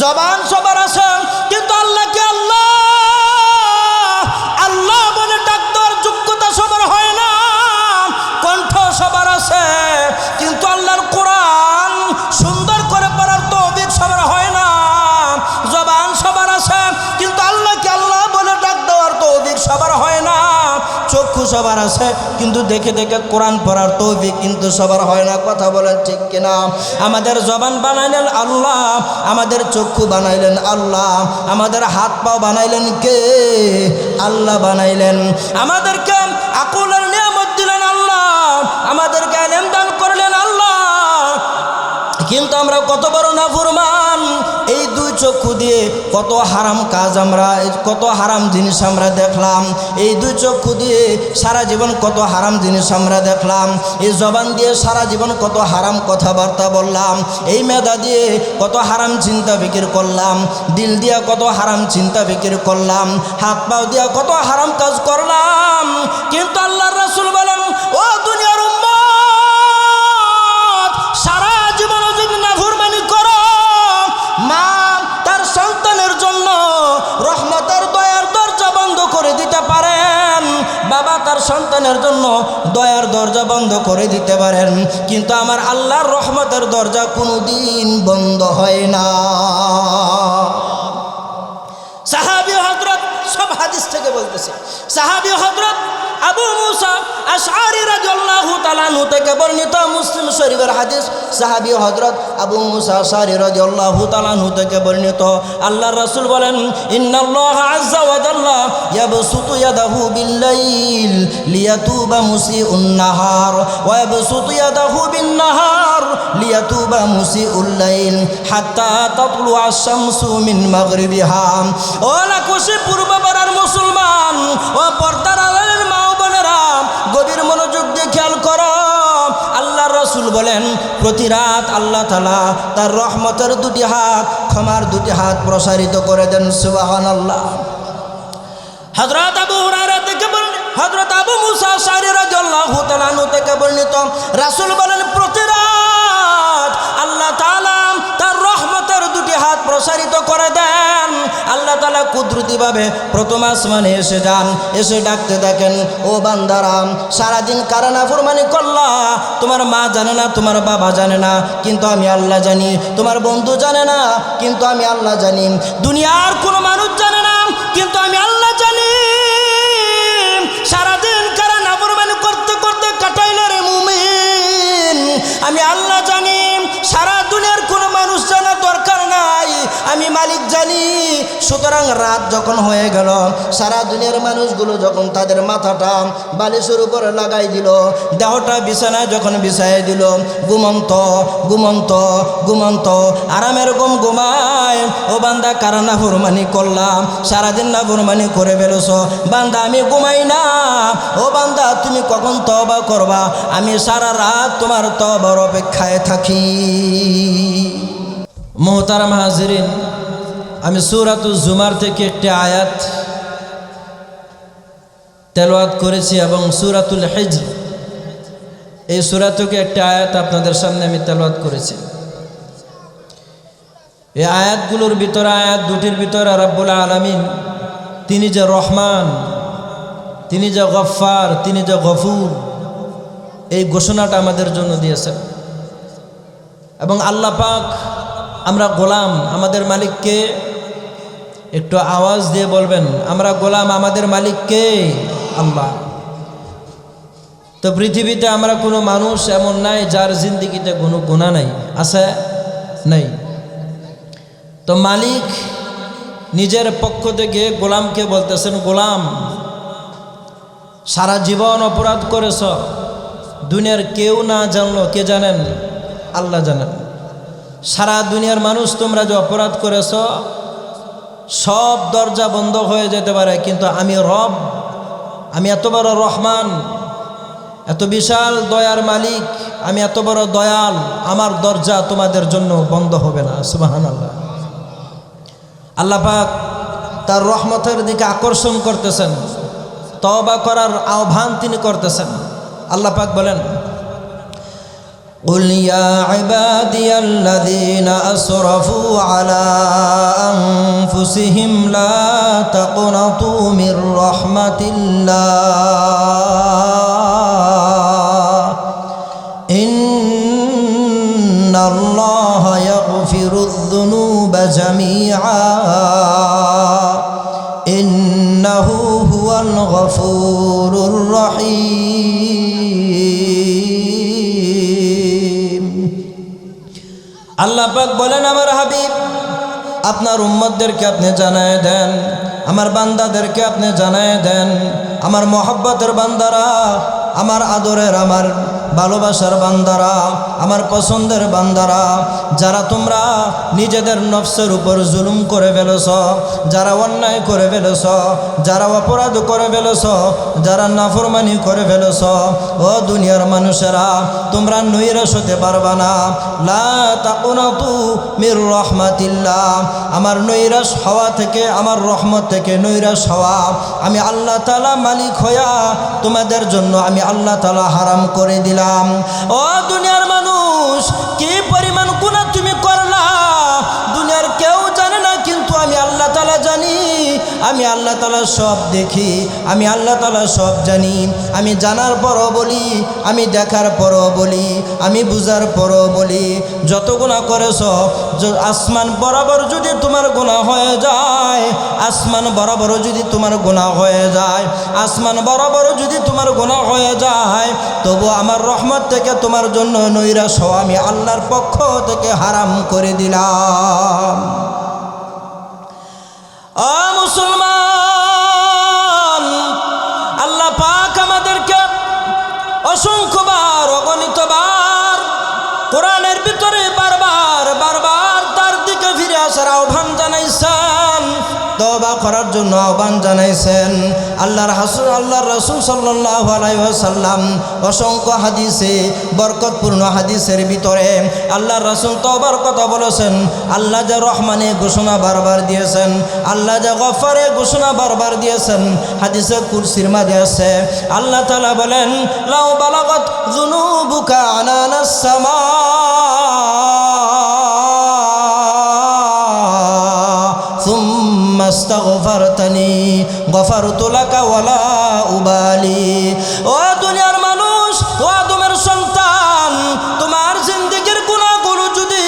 জবান সবার আছে, কিন্তু আল্লাহকে আল্লাহ আল্লাহ বলে ডাক দেওয়ার যোগ্যতা সবার হয় না। কণ্ঠ সবার আছে, কিন্তু আল্লাহর কোরআন সুন্দর করে পড়ার তৌফিক সবার হয় না। জবান সবার আছে, কিন্তু আল্লাহকে আল্লাহ বলে ডাক দেওয়ার তৌফিক সবার হয় না। চক্ষু সবার আছে, কিন্তু দেখে দেখে কোরআন পড়ার তৌফিক কিন্তু সবার হয় না। কথা বলেন ঠিক কিনা? আমাদের জবান বানাইলেন আল্লাহ, আমাদের চক্ষু বানাইলেন আল্লাহ, আমাদের হাত পাও বানাইলেন কে? আল্লাহ বানাইলেন। আমাদেরকে আকলের নিয়ামত দিলেন আল্লাহ, আমাদেরকে ইলম দান করলেন আল্লাহ। কিন্তু আমরা কত বড় নাফরমান! এই দুই চক্ষু দিয়ে কত হারাম কাজ আমরা, কত হারাম জিনিস আমরা দেখলাম। এই দুই চক্ষু দিয়ে সারা জীবন কত হারাম জিনিস আমরা দেখলাম। এই জবান দিয়ে সারা জীবন কত হারাম কথাবার্তা বললাম। এই মেধা দিয়ে কত হারাম চিন্তা ফিকির করলাম। দিল দিয়া কত হারাম চিন্তা ফিকির করলাম। হাত পাও দিয়া কত হারাম কাজ করলাম। কিন্তু আল্লাহর রাসূল বলেন, ও দুনিয়ার উম্মত, সারা জীবন যদি নাফরমানি করো, মা তার সন্তানের জন্য রহমতের দয়ার দরজা বন্ধ করে দিতে পারেন, বাবা তার সন্তানের জন্য দয়ার দরজা বন্ধ করে দিতে পারেন, কিন্তু আমার আল্লাহর রহমতের দরজা কোনোদিন বন্ধ হয় না। সাহাবী হযরত, সব হাদিস থেকে বলতেছি, সাহাবী হযরত আবু মুসা আশআরী রাদিয়াল্লাহু তাআলা আনহু থেকে বর্ণিত, মুসলিম শরীফের হাদিস। সাহাবী হযরত আবু মুসা আশআরী রাদিয়াল্লাহু তাআলা আনহু থেকে বর্ণিত, আল্লাহর রাসূল বলেন, ইন্নাল্লাহা আযজা ওয়া জাল্লা ইয়াবসুতু ইয়াদাহু বিল-লাইল লিয়াতুবা মুসিউন নাহার ওয়া ইয়াবসুতু ইয়াদাহু বিন-নাহার লিয়াতুবা মুসিউল লাইল হাত্তা তাতলুআ আশ-শামসু মিন মাগরিবিহা। ও লাখোশি পূর্বপাড়ার মুসলমান, ও পর্দার আড়ালের মা ও বোনেরা, গভীর মনোযোগ দিয়ে খেয়াল করো। আল্লাহর রাসূল বলেন, প্রতি রাত আল্লাহ তাআলা তার রহমতের দুটি হাত, ক্ষমার দুটি হাত প্রসারিত করে দেন। সুবহানাল্লাহ। হযরত আবু হুরায়রা থেকে বর্ণিত, হযরত আবু মুসা আশআরী রাদিয়াল্লাহু তাআলা আনহু থেকে বর্ণিত, রাসূল বলেন, প্রতি রাত আল্লাহ তাআলা তার রহমতের দুটি হাত প্রসারিত করে দেন। আল্লাহ তাআলা কুদরতিভাবে প্রথম আসমানে এসে যান, এসে ডাকতে দেখেন, ও বান্দারা, সারাদিন কারা নাফরমানি করলা? তোমার মা জানে না, তোমার বাবা জানে না, কিন্তু আমি আল্লাহ জানি। তোমার বন্ধু জানে না, কিন্তু আমি আল্লাহ জানি। দুনিয়ার কোনো মানুষ জানে না, কিন্তু আমি আল্লাহ জানি। সারাদিন কারা নাফরমানি করতে করতে কাটাইলে রে মুমিন, আমি আল্লাহ জানি। সারা দুনিয়ার কোনো মানুষ জানা দরকার নাই, আমি মালিক জানি। সুতরাং রাত যখন হয়ে গেল, সারা দুনিয়ার মানুষগুলো যখন তাদের মাথাটা বালিশের উপরে লাগাই দিল, দেহটা বিছানায় যখন বিছাই দিল, ঘুমন্ত ঘুমন্ত ঘুমন্ত আরামের ঘুম ঘুমায়। ও বান্দা, কারা নাফরমানি করলাম? সারাদিন নাফরমানি করে ফেলেছ। বান্দা, আমি ঘুমাই না। ও বান্দা, তুমি কখন তওবা করবা? আমি সারা রাত তোমার তওবার অপেক্ষায় থাকি। মুহতারাম হাজিরিন, আমি সূরাতুল জুমার থেকে একটি আয়াত তেলাওয়াত করেছি এবং সূরাতুল হিজর, এই সূরা থেকে একটি আয়াত আপনাদের সামনে আমি তেলাওয়াত করেছি। এই আয়াতগুলোর ভিতরে, আয়াত দুটির ভিতরে রব্বুল আলামিন, তিনি যে রহমান, তিনি যে গফফার, তিনি যে গফুর, এই ঘোষণাটা আমাদের জন্য দিয়েছেন। এবং আল্লাহ পাক, আমরা গোলাম, আমাদের মালিককে একটু আওয়াজ দিয়ে বলবেন, আমরা গোলাম, আমাদের মালিককে আল্লাহ। তো পৃথিবীতে আমরা কোনো মানুষ এমন নাই যার জিন্দেগিতে কোনো গুনাহ নাই, আছে? নাই। তো মালিক নিজের পক্ষ থেকে গোলামকে বলতেছেন, গোলাম, সারা জীবন অপরাধ করেছ, দুনিয়ার কেউ না জানলো, কে জানেন? আল্লাহ জানেন। সারা দুনিয়ার মানুষ তোমরা যে অপরাধ করেছ, সব দরজা বন্ধ হয়ে যেতে পারে, কিন্তু আমি রব, আমি এত বড় রহমান, এত বিশাল দয়ার মালিক, আমি এত বড় দয়াল, আমার দরজা তোমাদের জন্য বন্ধ হবে না। সুবহানাল্লাহ। আল্লাহ পাক তার রহমতের দিকে আকর্ষণ করতেছেন, তওবা করার আহ্বান তিনি করতেছেন। আল্লাহ পাক বলেন, قل يا عبادي الذين أسرفوا على أنفسهم لا تقنطوا من رحمة الله إن الله يغفر الذنوب جميعا إنه هو الغفور الرحيم আল্লাহ পাক বলেন আমার হাবিব আপনার উম্মতদেরকে আপনি জানায় দেন, আমার বান্দাদেরকে আপনি জানায় দেন, আমার মহব্বতের বান্দারা, আমার আদরের, আমার ভালোবাসার বান্দারা, আমার পছন্দের বান্দারা, যারা তোমরা নিজেদের নফসের উপর জুলুম করে ফেলেছ, যারা অন্যায় করে ফেলেছ, যারা অপরাধ করে ফেলেছ, যারা নাফরমানি করে ফেলেছ, ও দুনিয়ার মানুষেরা তোমরা নৈরাশ হতে পারবা না। লা তাকুনাতু মির রহমাতিল্লাহ, আমার নৈরাশ হওয়া থেকে, আমার রহমত থেকে নৈরাশ হওয়া আমি আল্লাহ তাআলা মালিক হইয়া তোমাদের জন্য আমি আল্লাহ তাআলা হারাম করে দিলাম। ও দুনিয়ার মানুষ, কি পরিমাণ গুনাহ তুমি করলা দুনিয়ার কেউ জানে না, কিন্তু আমি আল্লাহ তাআলা জানি। আমি আল্লাহ তাআলা সব দেখি, আমি আল্লাহ তাআলা সব জানি। আমি জানার পরও বলি, আমি দেখার পরও বলি, আমি বুঝার পরও বলি, যত গুনাহ করেছ আসমান বরাবর যদি তোমার গুনাহ হয়ে যায়, আসমান বরাবর যদি তোমার গুনাহ হয়ে যায়, আসমান বরাবর যদি তোমার গুনাহ হয়ে যায়, তবু আমার রহমত থেকে তোমার জন্য নৈরাশ হওয়া আমি আল্লাহর পক্ষ থেকে হারাম করে দিলাম। ও মুসলমান, আল্লাহ পাক আমাদেরকে অসংখ্যবার, অগণিতবার কোরআনের ভিতরে বারবার বারবার তার দিকে ফিরে আসার আহ্বান জানাইছেন, তওবা করার জন্য আহ্বান জানাইছেন। আল্লাহর রাসূল সাল্লাল্লাহু আলাইহি ওয়াসাল্লাম অসংখ্য হাদিসে, বরকতপূর্ণ হাদিসের ভিতরে আল্লাহর রাসূল তওবার কথা বলেছেন। আল্লাহ যে রহমানে ঘোষণা বারবার দিয়েছেন, আল্লাহ যে গফারে ঘোষণা বারবার দিয়েছেন। হাদিসে কুরসির মাঝে আছে, আল্লাহ তাআলা বলেন লাউ বালাগাত যুনুবুকা আনানাস সামা আস্তাগফারতানি গফারতু লাকা ওয়ালা উবালি। ও দুনিয়ার মানুষ, ও আদমের সন্তান, তোমার জিন্দেগির গুনাহগুলো যদি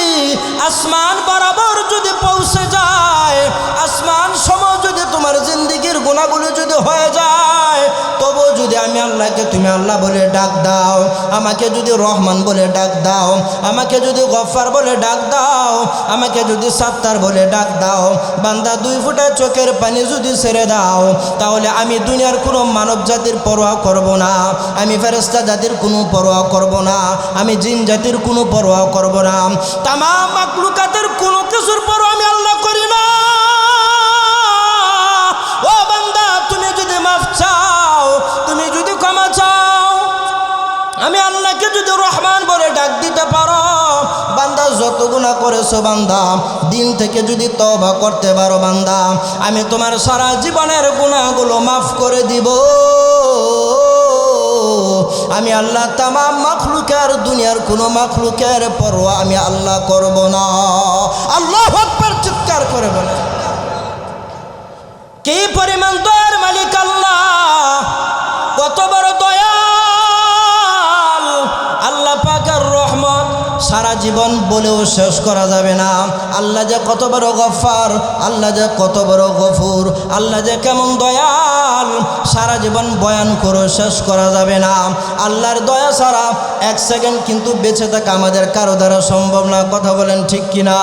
আসমান বরাবর যদি পৌঁছে যায়, আসমান সম যদি তোমার জিন্দেগির গুনাহগুলো যদি হয়ে যায়, তবু যদি আমি আল্লাহকে তুমি আল্লাহ বলে ডাক দাও, আমাকে যদি রহমান বলে ডাক দাও, আমাকে যদি গফফার বলে ডাক দাও, আমাকে যদি সাত্তার বলে ডাক দাও, বান্দা 2 ফোঁটা চোখের পানি যদি ছেড়ে দাও, তাহলে আমি দুনিয়ার কোনো মানব জাতির পরোয়া করব না, আমি ফেরেশতা জাতির কোনো পরোয়া করব না, আমি জিন জাতির কোনো পরোয়া করব না, তামাম মাখলুকাতের কোনো কিছুর পরোয়া আমি আল্লাহ করি না। ও বান্দা, তুমি যদি মাফ চাও, তুমি যদি ক্ষমা চাও, আমি আল্লাহকে যদি রহমান বলে ডাক দিতে পারো, বান্দা যত গুনাহ করেছো বান্দা, দিন থেকে যদি তওবা করতে পারো বান্দা, আমি তোমার সারা জীবনের গুনাহগুলো মাফ করে দিব। আমি আল্লাহ তামাম মাখলুকের, দুনিয়ার কোনো মাখলুকের পরোয়া আমি আল্লাহ করব না। আল্লাহু আকবার চিৎকার করে বলে, কি পরিমাণ দয়ার মালিক আল্লাহ, কত বড় দয়াল আল্লাহ পাকের রহমত সারা জীবন বলেও শেষ করা যাবে না। আল্লাহ যে কত বড় গফফার, আল্লাহ যে কত বড় গফুর, আল্লাহ যে কেমন দয়াল, সারা জীবন বয়ান করে শেষ করা যাবে না। আল্লাহর দয়া ছাড়া 1 সেকেন্ড কিন্তু বেঁচে থাকা আমাদের কারো দ্বারা সম্ভব না। কথা বলেন ঠিক কিনা?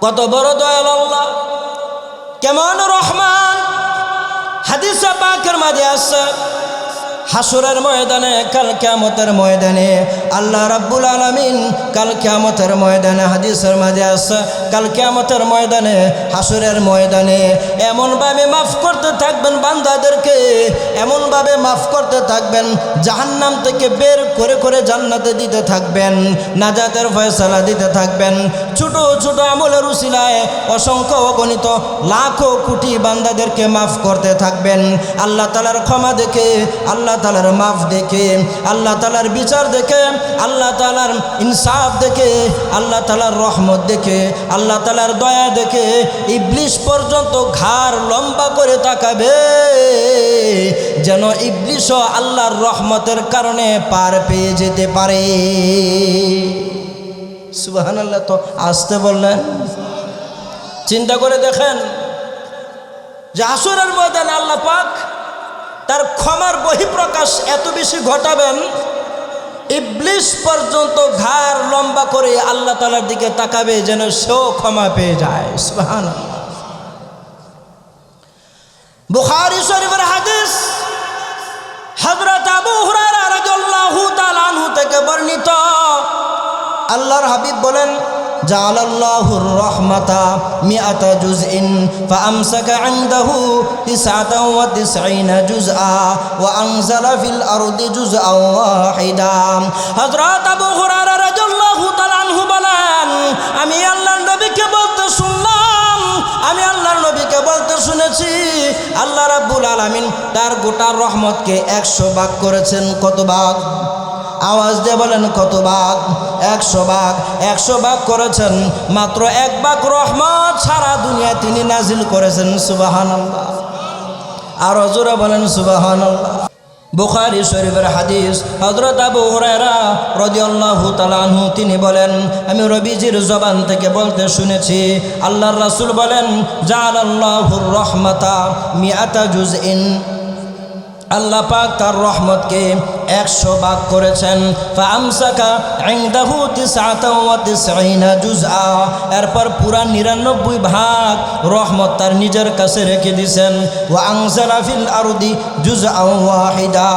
কত বড় দয়াল আল্লাহ, কেমন রহমান। হাদিসে পাকের মাঝে আছে, হাসরের ময়দানে, কাল কিয়ামতের ময়দানে আল্লাহ রাব্বুল আলামিন কাল কিয়ামতের ময়দানে, হাদিসের মাঝে আছে, কাল কিয়ামতের ময়দানে, হাসরের ময়দানে এমনভাবে মাফ করতে থাকবেন বান্দাদেরকে, এমনভাবে মাফ করতে থাকবেন, জাহান্নাম থেকে বের করে করে জান্নাতে দিতে থাকবেন, নাজাতের ফয়সালা দিতে থাকবেন। ছোট ছোট আমলের উসিলায় অসংখ্য অগণিত লাখো কোটি বান্দাদেরকে মাফ করতে থাকবেন। আল্লাহ তাআলার ক্ষমা দেখে, আল্লাহ তাআলার মাফ দেখে, আল্লাহ তাআলার বিচার দেখে আল্লাহ তাআলার ইনসাফ দেখে, আল্লাহ তাআলার রহমত দেখে, আল্লাহ তাআলার দয়া দেখে ইবলিস পর্যন্ত ঘাড় লম্বা করে তাকাবে, যেন ইবলিসও আল্লাহর রহমতের কারণে পার পেয়ে যেতে পারে। সুবহানাল্লাহ। তো আসতে বললেন, চিন্তা করে দেখেন যে হাসরের ময়দানে আল্লাহ পাক তার ক্ষমার বহিঃপ্রকাশ এত বেশি ঘটাবেন, ইবলিস পর্যন্ত ঘাড় লম্বা করে আল্লাহ তাআলার দিকে তাকাবে যেন সেও ক্ষমা পেয়ে যায়। সুবহানাল্লাহ। বুখারী শরীফের হাদিস, হযরত আবু হুরায়রা রাদিয়াল্লাহু তাআলা আনহু থেকে বর্ণিত, আল্লাহর হাবিব বলেন, জাআলাল্লাহুর রাহমাতা মিআতা জুজইন ফাআমসাকা ইনদাহু 99 জুজআ ওয়া আনজালা ফিল আরদি জুজআন ওয়াহিদা। হযরত আবু হুরায়রা রাদিয়াল্লাহু তাআলা আনহু বলেন, আমি আল্লাহর নবীকে বলতে শুনলাম, আমি আল্লাহর নবীকে বলতে শুনেছি, আল্লাহ রাব্বুল আলামিন তার গোটা রহমতকে 100 ভাগ করেছেন। কত ভাগ? আওয়াজ দিয়ে বলেন, কত ভাগ? 100 ভাগ। 100 ভাগ করেছেন, মাত্র 1 ভাগ রহমত সারা দুনিয়া তিনি নাজিল করেছেন। সুবহানাল্লাহ। আরো জোরে বলেন সুবহানাল্লাহ। বুখারী শরীফের হাদিস, হযরত আবু হুরায়রা রাদিয়াল্লাহু তাআলা আনহু তিনি বলেন, আমি নবীজির জবান থেকে বলতে শুনেছি, আল্লাহর রাসূল বলেন, জাআলাল্লাহুর রাহমাতা মিআতা জুজইন, আল্লাহ পাক তার রহমতকে 100 ভাগ করেছেন। ফাআমসাকা ইনদাহু 99 জুজআ, এরপর পুরা 99 ভাগ রহমত তার নিজের কাছে রেখে দিয়েছেন। ওয়া আনজালা ফিল আরদি জুজআন ওয়াহিদা,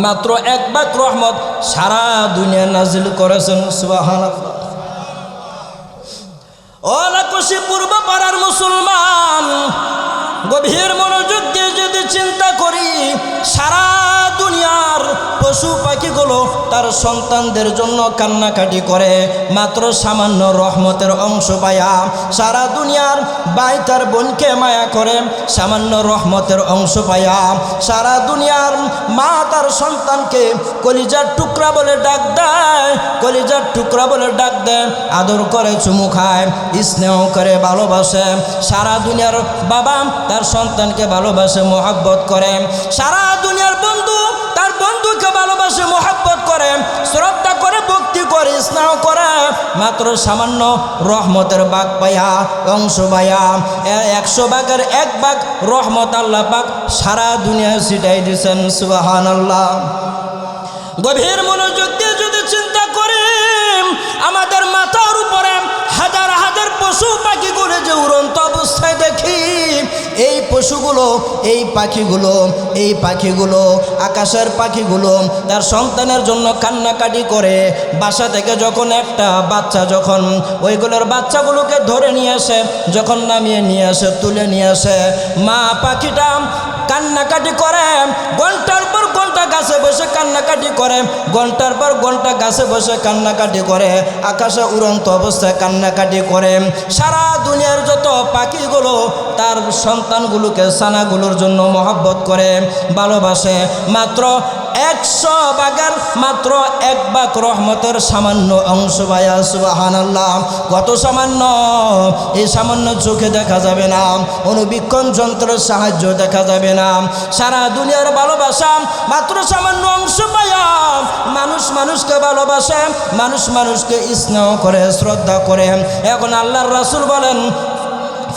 মাত্র 1 ভাগ রহমত সারা দুনিয়া নাজিল করেছেন। সুবহানাল্লাহ। ও লাকোশি পূর্ব পাড়ার মুসলমান, গভীর মনোযোগ দিয়ে যদি চিন্তা করি, সারা দুনিয়ার পশু পাখিগুলো তার সন্তানদের জন্য কান্নাকাটি করে, মাত্র সামান্য রহমতের অংশ পায়া। সারা দুনিয়ার ভাই তার বোনকে মায়া করে, সামান্য রহমতের অংশ পায়া। সারা দুনিয়ার মা তার সন্তানকে কলিজার টুকরা বলে ডাক দেয়, কলিজার টুকরা বলে ডাক দেয়, আদর করে, চুমু খায়, স্নেহ করে, ভালোবাসে। সারা দুনিয়ার বাবা তার সন্তানকে ভালোবাসে, মোহাব্বত করে। সারা দুনিয়ার বন্ধু তার বন্ধুকে ভালোবাসে, মোহাব্বত করে, শ্রদ্ধা করে, ভক্তি করে, স্নেহ করে, মাত্র সামান্য রহমতের ভাগ পাইয়া, অংশ পাইয়া। 100 ভাগের 1 ভাগ রহমত আল্লাহ পাক সারা দুনিয়ায় ছিটাই দিয়েছেন। সুবহানাল্লাহ। গভীর মনোযোগ দিয়ে যদি চিন্তা করি, আমাদের মাথার উপরে হাজার হাজার পশু পাখিগুলো যে উড়ন্ত অবস্থায় দেখি, এই পশুগুলো, এই পাখিগুলো, আকাশের পাখিগুলো তার সন্তানের জন্য কান্নাকাটি করে। বাসা থেকে যখন একটা বাচ্চা, যখন ওইগুলোর বাচ্চাগুলোকে ধরে নিয়ে আসে, যখন নামিয়ে নিয়ে আসে, তুলে নিয়ে আসে, মা পাখিটা কান্নাকাটি করে, ঘন্টার পর ঘন্টা গাছে বসে কান্নাকাটি করে, ঘন্টার পর ঘন্টা গাছে বসে কান্নাকাটি করে, আকাশে উড়ন্ত অবস্থায় কান্নাকাটি করে। সারা দুনিয়ার যত পাখিগুলো তার সন্তানগুলোকে, ছানাগুলোর জন্য মহব্বত করে, ভালোবাসে, মাত্র 100 ভাগের মাত্র 1 ভাগ রহমতের সামান্য অংশ পায়া। সুবহানাল্লাহ। কত সামান্য! এই সামান্য চোখে দেখা যাবে না, অনুবীক্ষণ যন্ত্রের সাহায্য দেখা যাবে না। সারা দুনিয়ার ভালোবাসা মাত্র সামান্য অংশ পায়া মানুষ মানুষকে ভালোবাসে, মানুষ মানুষকে স্নেহ করে, শ্রদ্ধা করে। এখন আল্লাহর রাসূল বলেন,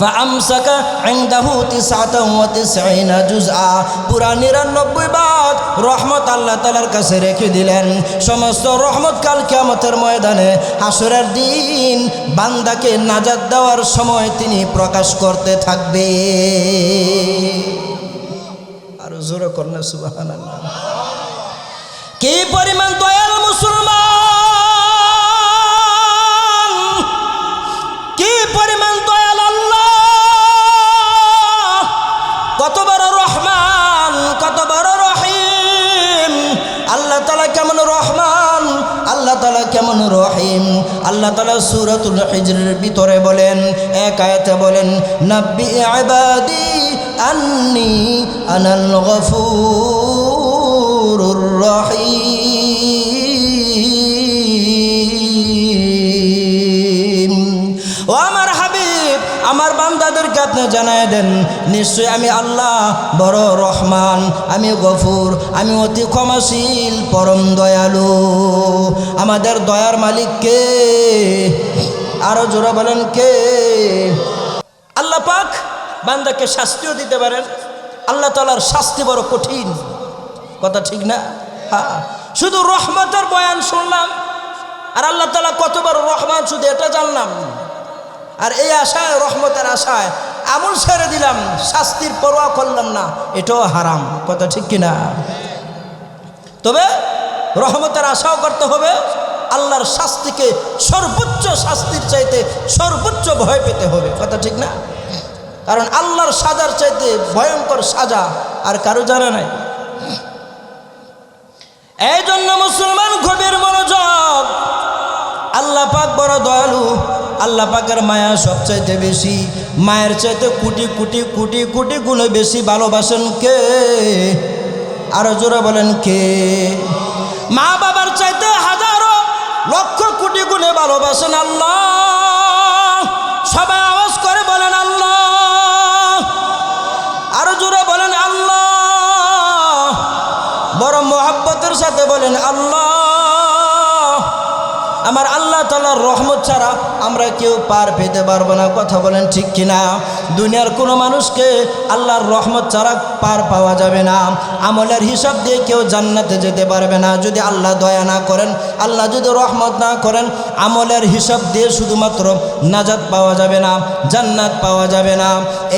ফাআমসাকা ইনদাহু 99 জুজআ, পুরা 99 ভাগ রহমত আল্লাহ তাআলার কাছে রেখে দিলেন। সমস্ত রহমত কাল কিয়ামতের ময়দানে, হাসরের দিন বান্দাকে নাজাত দেওয়ার সময় তিনি প্রকাশ করতে থাকবে। আর জোরে করুন সুবহানাল্লাহ। কি পরিমাণ দয়াল মুসলমান, কি পরিমাণ দয়াল আল্লাহ, কত বড় রহমান, কত বড় রহিম। আল্লাহ তাআলা কেমন রহমান, আল্লাহ তাআলা কেমন রহিম। আল্লাহ তাআলা সূরাতুল হিজরের ভিতরে বলেন, এক আয়াতে বলেন, নাব্বি ইবাদি আন্নী আনাল গফুরুর রহিম। আমার বান্দাদেরকে আপনি জানায় দেন নিশ্চয় আমি আল্লাহ বড় রহমান, আমি গফুর, আমি অতি ক্ষমাশীল, পরম দয়ালু। আমাদের দয়ার মালিক কে? আরো জোরে বলেন কে? আল্লাহ পাক বান্দাকে শাস্তিও দিতে পারেন। আল্লাহ তাআলার শাস্তি বড় কঠিন, কথা ঠিক না? হ্যাঁ, শুধু রহমতের বয়ান শুনলাম আর আল্লাহ তাআলা কত বড় রহমান শুধু এটা জানলাম, আর এই আশায়, রহমতের আশায় আমল ছেড়ে দিলাম, শাস্তির পরোয়া করলাম না, এটাও হারাম, কথা ঠিক কিনা? তবে রহমতের আশাও করতে হবে, আল্লাহর শাস্তিকে সর্বোচ্চ শাস্তির চাইতে সর্বোচ্চ ভয় পেতে হবে, কথা ঠিক না? কারণ আল্লাহর সাজার চাইতে ভয়ঙ্কর সাজা আর কারো জানা নাই। এই জন্য মুসলমান গভীর মনোযোগ, আল্লাহ পাক বড় দয়ালু, আল্লাহ পাকের মায়া সবচাইতে বেশি, মায়ের চাইতে কোটি কোটি কোটি কোটি গুণে বেশি ভালোবাসেন কে? আরো জোরে বলেন কে? মা বাবার চাইতে হাজারো লক্ষ কোটি গুণে ভালোবাসেন আল্লাহ। সবাই আওয়াজ করে বলেন আল্লাহ, আরো জোরে বলেন আল্লাহ, বড় মোহাব্বতের সাথে বলেন আল্লাহ। আমার আল্লাহ তাআলার রহমত ছাড়া আমরা কেউ পার পেতে পারবো না, কথা বলেন ঠিক কিনা? দুনিয়ার কোনো মানুষকে আল্লাহর রহমত ছাড়া পার পাওয়া যাবে না। আমলের হিসাব দিয়ে কেউ জান্নাতে যেতে পারবে না যদি আল্লাহ দয়া না করেন, আল্লাহ যদি রহমত না করেন। আমলের হিসাব দিয়ে শুধুমাত্র নাজাত পাওয়া যাবে না, জান্নাত পাওয়া যাবে না।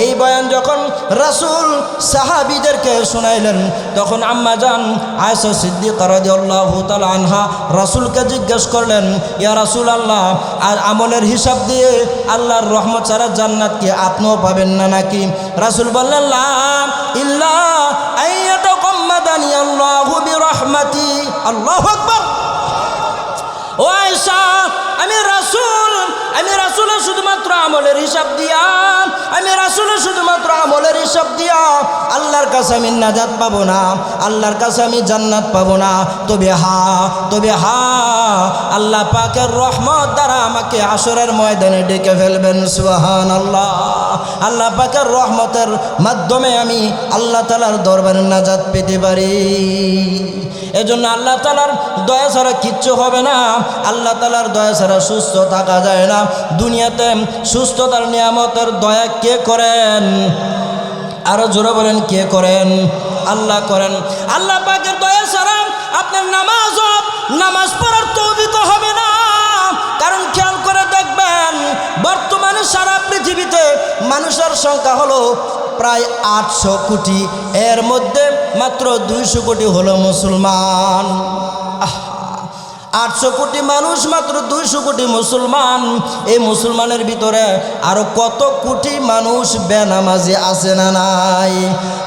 এই বয়ান যখন রাসূল সাহাবীদেরকে শোনাইলেন, তখন আম্মা জান আয়েশা সিদ্দিকা রাদিয়াল্লাহু তাআলা আনহা রাসূলকে জিজ্ঞেস করলেন, ইয়া রাসূলুল্লাহ, আর আমলের হিসাব দিয়ে আল্লাহর রহমত ছাড়া জান্নাত কি আপনিও পাবেন না নাকি? রাসূল বললেন, লা ইল্লা আইয়াতাকাম্মাদানি আল্লাহু বিরহমাতি। আল্লাহু আকবার। ও আয়েশা, আমি রাসূল শুধুমাত্র আমলের হিসাব দিয়া, আমি রাসূল শুধুমাত্র আমলের হিসাব দিয়া আল্লাহর কাছে আমি নাজাত পাবো না, আল্লাহর কাছে আমি জান্নাত পাবো না। তবে হ্যাঁ, আল্লাহ পাকের রহমত দ্বারা আমাকে হাশরের ময়দানে ডেকে ফেলবেন, সুবহানাল্লাহ। আল্লাহ পাকের রহমতের মাধ্যমে আমি আল্লাহ তাআলার দরবারে নাজাত পেতে পারি। এজন্য আল্লাহ তাআলার দয়া ছাড়া কিচ্ছু হবে না, আল্লাহ তাআলার দয়া ছাড়া সুস্থ থাকা যায় না। দুনিয়াতে সুস্থতার নিয়ামতের দয়া কে করেন? আরো জোরে বলেন কে করেন? আল্লাহ করেন। আল্লাহ পাকের দয়া ছাড়া আপনার নামাজ পড়ার তৌফিক হবে না। কারণ খেয়াল করে দেখবেন, বর্তমানে সারা পৃথিবীতে মানুষের সংখ্যা হলো প্রায় 800 কোটি, এর মধ্যে মাত্র 200 কোটি হলো মুসলমান। 800 কোটি মানুষ, মাত্র 200 কোটি মুসলমান। এই মুসলমানের ভিতরে আরো কত কোটি মানুষ বেনামাজি আছে না নাই?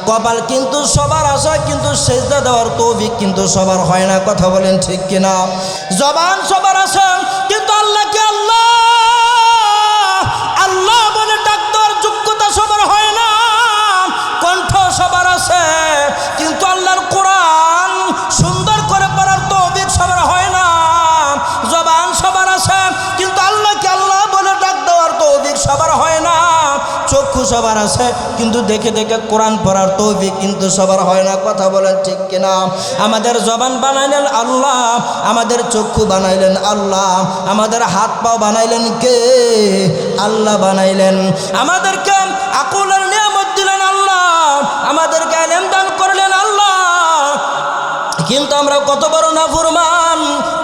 কপাল কিন্তু সবার আসে, কিন্তু সেজদা দেওয়ার তৌফিক কিন্তু সবার হয় না, কথা বলেন ঠিক কিনা? জবান সবার আছে, কিন্তু আল্লাহকে আল্লাহ আল্লাহ বলে ডাক দেওয়ার যোগ্যতা সবার হয় না। কণ্ঠ সবার আছে, কিন্তু আল্লাহর কোরআন সুন্দর করে পড়ার তৌফিক সবার হয় না। জবান সবার আছে, কিন্তু আল্লাহকে আল্লাহ বলে ডাক দেওয়ার তৌফিক সবার হয় না। চক্ষু সবার আছে, কিন্তু দেখে দেখে কোরআন পড়ার তৌফিক কিন্তু সবার হয় না, কথা বলেন ঠিক কিনা? আমাদের জবান বানাইলেন আল্লাহ, আমাদের চক্ষু বানাইলেন আল্লাহ, আমাদের হাত পাও বানাইলেন কে? আল্লাহ বানাইলেন। আমাদেরকে আকলের নিয়ামত দিলেন আল্লাহ, আমাদেরকে ইলম দান করলেন আল্লাহ। কিন্তু আমরা কত বড় নাফরমান!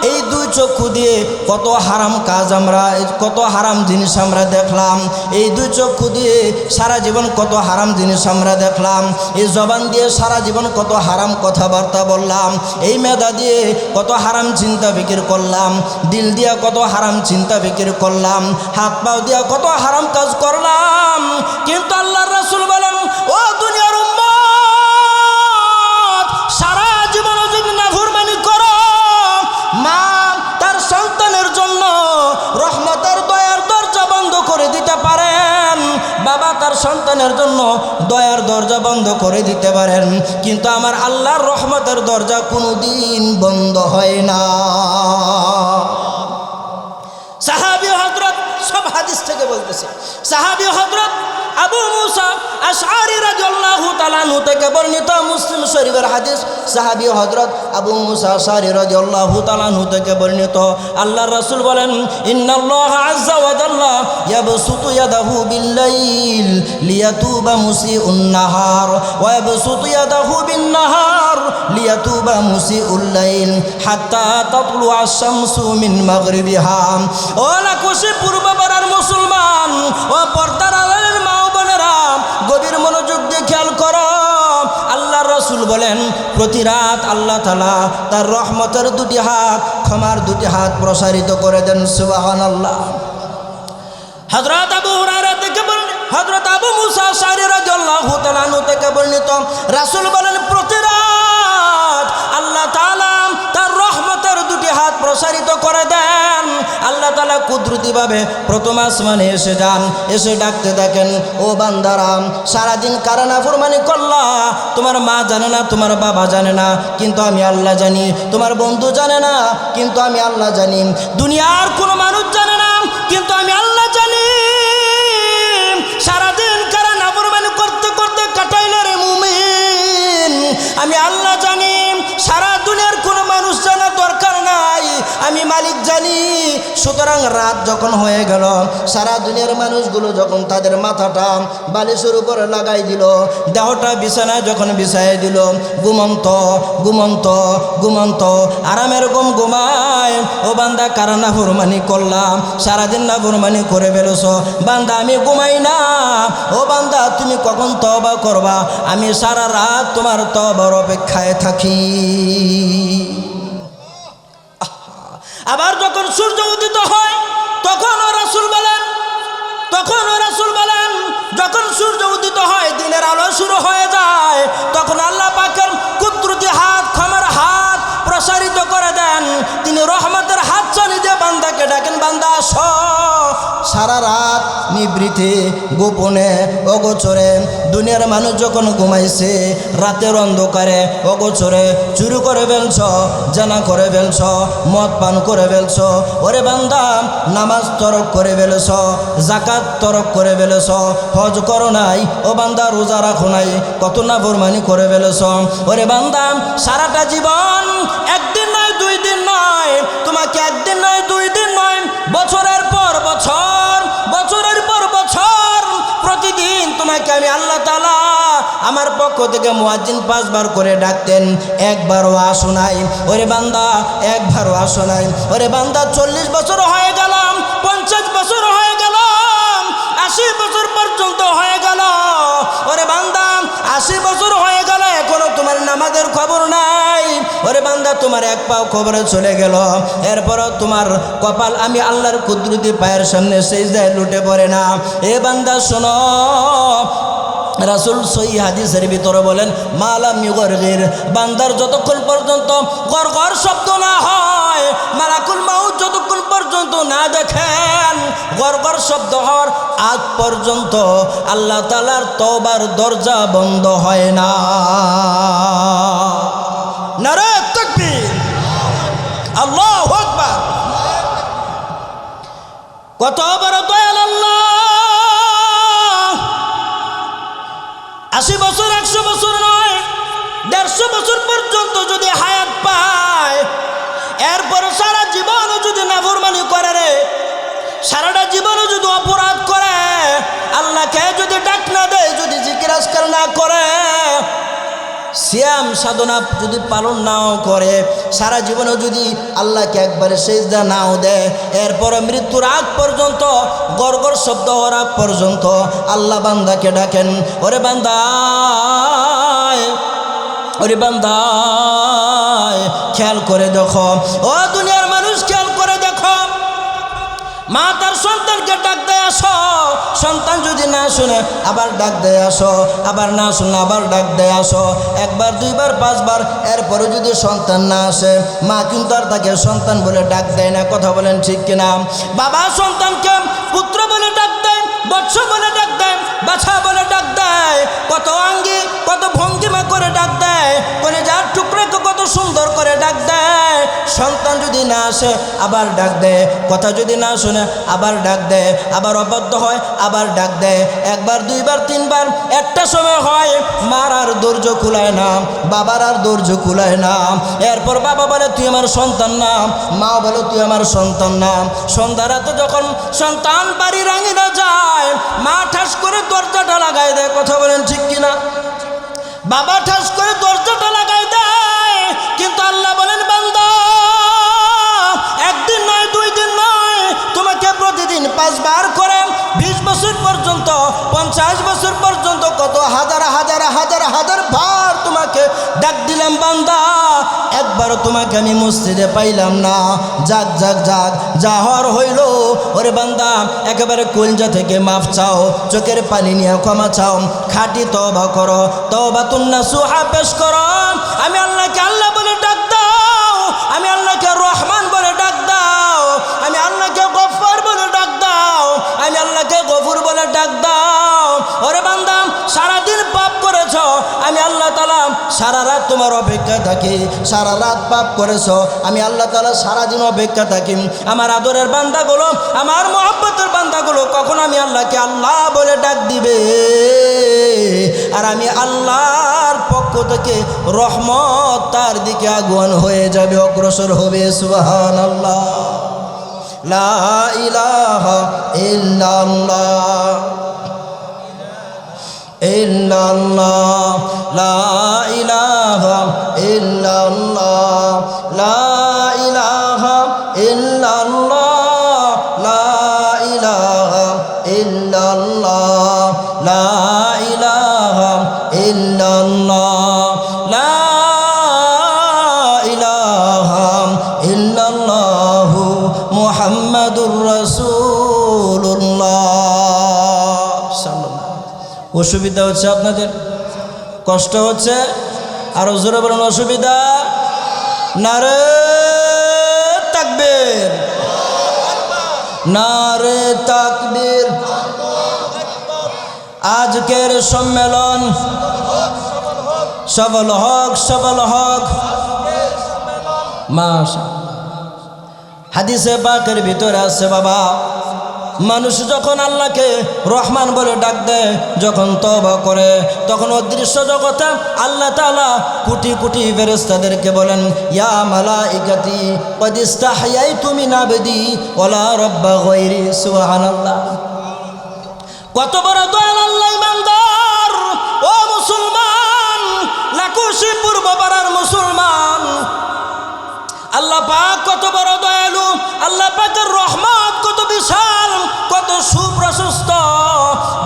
এই দুই চক্ষু দিয়ে কত হারাম কাজ আমরা, কত হারাম জিনিস আমরা দেখলাম। এই দুই চক্ষু দিয়ে সারা জীবন কত হারাম জিনিস আমরা দেখলাম। এই জবান দিয়ে সারা জীবন কত হারাম কথাবার্তা বললাম। এই মেধা দিয়ে কত হারাম চিন্তা ফিকির করলাম। দিল দিয়া কত হারাম চিন্তা ফিকির করলাম। হাত পাও দিয়া কত হারাম কাজ করলাম। কিন্তু আল্লাহর রাসূল বলেন, ও দুনিয়ার উম্মত, সারা জীবন যদি নাফরমানি করো, মা তার সন্তানের জন্য রহমতের দয়ার দরজা বন্ধ করে দিতে পারেন, বাবা তার সন্তানের জন্য দয়ার দরজা বন্ধ করে দিতে পারেন, কিন্তু আমার আল্লাহর রহমতের দরজা কোনোদিন বন্ধ হয় না। সাহাবী হযরত সব হাদিস থেকে বলতেছে। সাহাবী হযরত আবু মুসা আশআরী রাদিয়াল্লাহু তাআলা আনহু থেকে বর্ণিত, মুসলিম শরীফের হাদিস। সাহাবী হযরত আবু মুসা আশআরী রাদিয়াল্লাহু তাআলা আনহু থেকে বর্ণিত, আল্লাহর রাসূল বলেন, ইন্নাল্লাহা আযজা ওয়া জাল্লা ইয়াবসুতু ইয়াদাহু বিল-লাইল লিয়াতুবা মুসিউন নাহার ওয়া ইয়াবসুতু ইয়াদাহু বিন-নাহার লিয়াতুবা মুসিউল লাইল হাত্তা তাতলুআ আশ-শামসু মিন মাগরিবিহা। ও লাখোশি পূর্বপাড়ার মুসলমান ও পর্দার আড়ালের মা ও বোনেরা, গভীর মনোযোগ দিয়ে খেয়াল করো। আল্লাহর রাসূল বলেন, প্রতি রাত আল্লাহ তাআলা তার রহমতের দুটি হাত, ক্ষমার দুটি হাত প্রসারিত করে দেন। সুবহানাল্লাহ। হযরত আবু হুরায়রা থেকে বর্ণিত, হযরত আবু মুসা আশআরী রাদিয়াল্লাহু তাআলা আনহু থেকে বর্ণিত, রাসূল বলেন, প্রতি রাত আল্লাহ তাআলা তার রহমতের দুটি হাত প্রসারিত করে দেন। আল্লাহ তাআলা কুদরতিভাবে প্রথম আসমানে এসে যান, এসে ডাকতে থাকেন, ও বান্দারা, সারাদিন কারা নাফরমানি করলা? তোমার মা জানে না, তোমার বাবা জানে না, কিন্তু আমি আল্লাহ জানি। তোমার বন্ধু জানে না, কিন্তু আমি আল্লাহ জানি। দুনিয়ার কোনো মানুষ জানে না, কিন্তু আমি আল্লাহ জানি। সারাদিন কারা নাফরমানি করতে করতে কাটাইলে রে মুমিন, আমি আল্লাহ জানি। সারা দুনিয়ার কোনো মানুষ জানার দরকার নাই, আমি মালিক জানি। সুতরাং রাত যখন হয়ে গেল, সারা দুনিয়ার মানুষগুলো যখন তাদের মাথাটা বালিশের উপরে লাগাই দিল, দেহটা বিছানায় যখন বিছাই দিল, ঘুমন্ত ঘুমন্ত ঘুমন্ত আরামের ঘুমায়। ও বান্দা, কারা নাফরমানি করলাম? সারাদিন নাফরমানি করে ফেলেছ। বান্দা, আমি ঘুমাই না। ও বান্দা, তুমি কখন তওবা করবা? আমি সারা রাত তোমার তওবার অপেক্ষায় থাকি। আবার যখন সূর্য উদিত হয়, তখন রাসূল বলেন, যখন সূর্য উদিত হয়, দিনের আলো শুরু হয়ে যায়, তখন আল্লাহ পাকের কুদরতি হাত, ক্ষমার হাত প্রসারিত করে দেন। তিনি রহমতের হাত চালিয়ে দিয়ে বান্দাকে ডাকেন, বান্দা আসো। সারা রাত নিভৃতে গোপনে অগোচরে দুনিয়ার মানুষ যখন ঘুমাইছে, রাতের অন্ধকারে অগোচরে চুরি করে ফেলছ, জানা করে ফেলছ, মদ পান করে ফেলছ। ওরে বান্দা, নামাজ তরক করে ফেলেছ, যাকাত তরক করে ফেলেছ, হজ করো নাই। ও বান্দা, রোজা রাখো নাই, কত নাফরমানি করে ফেলেছ। ওরে বান্দা, সারাটা জীবন, একদিন নয়, 2 দিন নয়, তোমাকে একদিন নয়, 2 দিন নয়, বছরের পর বছর, বছরের পর বছর, প্রতিদিন তোমাকে আমি আল্লাহ তাআলা আমার পক্ষ থেকে মুয়াজ্জিন 5 বার করে ডাকতেন, একবারও আসো নাই। ওরে বান্দা, একবারও আসো নাই। ওরে বান্দা, 40 বছর হয়ে গেলাম, 50 বছর হয়ে গেলাম, 80 বছর পর্যন্ত হয়ে গেল। ওরে বান্দা, 80 বছর হয়ে গেল, এখনো তোমার নামাজের খবর নাই। ওরে বান্দা, তোমার এক পাও খবরে চলে গেল, এরপরও তোমার কপাল আমি আল্লাহর কুদরতি পায়ের সামনে সিজদায় লুটে পড়ে না। এ বান্দা শোনো, রাসূল সহিহ হাদিসের ভিতরে বলেন, মালাম ইগরগির, বান্দার যতক্ষণ পর্যন্ত গরগর শব্দ না হয়, মালাকুল মাউত যতক্ষণ পর্যন্ত না দেখেন, গরগর শব্দ হওয়ার আগ পর্যন্ত আল্লাহ তাআলার তওবার দরজা বন্ধ হয় না। নারে তাকবীর, আল্লাহু আকবার। কত বড় দয়াল আল্লাহ! 80 বছর, 100 বছর নয়, 150 বছর পর্যন্ত যদি হায়াত পায়, এরপর সারা জীবনও যদি নাফরমানি করে রে, সারাটা জীবনও যদি অপরাধ করে, আল্লাহকে যদি ডাক না দেয়, যদি জিকির আজকার না করে, সিয়াম সাধনা যদি পালন নাও করে, সারা জীবনে যদি আল্লাহকে একবারে সেজদা নাও দেয়, এরপর মৃত্যুর আগ পর্যন্ত, গরগর শব্দ হওয়ার আগ পর্যন্ত আল্লাহ বান্দাকে ডাকেন, ওরে বান্দা, ওরে বান্দা, খেয়াল করে দেখো, ও দুনিয়ার মানুষ, খেয়াল করে দেখো, মা তার সন্তানকে ডাক দেয়, আসো। সন্তান যদি না শুনে, আবার ডাক দেয়, আসো। আবার না শুনে, আবার ডাক দেয়, আসো। 1 বার, 2 বার, 5 বার, এরপরে যদি সন্তান না আসে, মা কিন্তু আর তাকে সন্তান বলে ডাক দেয় না। কথা বলেন ঠিক কিনা? বাবা সন্তানকে পুত্র বলে ডাক দেয়, বৎস বলে ডাক দেয়, বাছা বলে ডাক দেয়, কত আঙ্গি, কত ভঙ্গিমা করে ডাক দেয়, কলিজার টুকরাকে কত সুন্দর করে ডাক দেয়। সন্তান যদি না আসে আবার ডাক দেয়, কথা যদি না শুনে আবার ডাক দেয়, আবার অবাধ্য হয় আবার ডাক দেয়, একবার দুইবার তিনবার। একটা সময় হয় মার আর ধৈর্য কুলায় না, বাবার আর ধৈর্য কুলায় না। এরপর বাবা বলে তুই আমার সন্তান না, মা বলে তুই আমার সন্তান না। সন্ধ্যা রাতে যখন সন্তান বাড়ির আঙিনা যায়, মা ঠাস করে দরজাটা লাগাই দেয়, কথা বলেন ঠিক কিনা? বাবা ঠাস করে দরজাটা লাগাই দেয়, কিন্তু আল্লাহ বলেন বান্দা একদিন নয় দুই দিন নয়, তোমাকে প্রতিদিন 5 বার করে 20 বছর পর্যন্ত 50 বছর পর্যন্ত কত হাজার হাজার হাজার হাজার বার তোমাকে ডাক দিলাম বান্দা, একবারও তোমাকে আমি মসজিদে পাইলাম না। যাক যাক যাক, যা হওয়ার হইল। ওরে বান্দা একেবারে কলজা থেকে মাফ চাও, চোখের পানি নিয়ে ক্ষমা চাও, খাঁটি তওবা করো, তওবাতুন নাসুহা পেশ করো। আমি আল্লাহকে আল্লাহ বলে ডাক দাও, আমি আল্লাহকে রহমান বলে ডাক দাও, আমি আল্লাহকে গফফার বলে ডাক দাও, আমি আল্লাহকে গফুর বলে ডাক দাও। ওরে বান্দা সারাদিন পাপ করেছ, আমি আল্লাহ তাআলা সারা রাত তোমার অপেক্ষায় থাকি। সারা রাত পাপ করেছ, আমি আল্লাহ তাআলা সারাদিন অপেক্ষা থাকি। আমার আদরের বান্দাগুলো, আমার মহব্বতের বান্দাগুলো কখন আমি আল্লাহকে আল্লাহ বলে ডাক দিবে, আর আমি আল্লাহর পক্ষ থেকে রহমত তার দিকে আগুয়ান হয়ে যাবে, অগ্রসর হবে। সুবহানাল্লাহ, লা ইলাহা ইল্লাল্লাহ ইল্লাল্লাহ, লা ইলাহা ইল্লাল্লাহ, লা ইলাহা ইল্লাল্লাহ, লা ইলাহা ইল্লাল্লাহ, লা ইলাহা ইল্লাল্লাহ, লা ইলাহা ইল্লাল্লাহ, মুহাম্মাদুর রাসূলুল্লাহ। অসুবিধা হচ্ছে আপনাদের? কষ্ট হচ্ছে? আরো জোরে বলুন অসুবিধা? নারে তাকবীর, নারে তাকবীর। আজকের সম্মেলন সফল হোক, সফল হোক। মাশাআল্লাহ, হাদিসে পাকের ভিতরে আছে বাবা, মানুষ যখন আল্লাহকে রহমান বলে ডাক দেয়, যখন তওবা করে, তখন অদৃশ্য জগতে আল্লাহ তাআলা কোটি কোটি ফেরেশতাদেরকে বলেন, ইয়া মালাইকাতি ক্বাদ ইস্তাহয়াইতু মিন আবদি ওয়ালা রাব্বা গায়রি। সুবহানাল্লাহ, কত বড় দয়াল আল্লাহ। ইমানদার ও মুসলমান, লাকুশি পূর্ব পাড়ার মুসলমান, আল্লাহ পাক কত বড় দয়ালু, আল্লাহ পাকের রহমত কত বিশাল, কত সুপ্রশস্ত।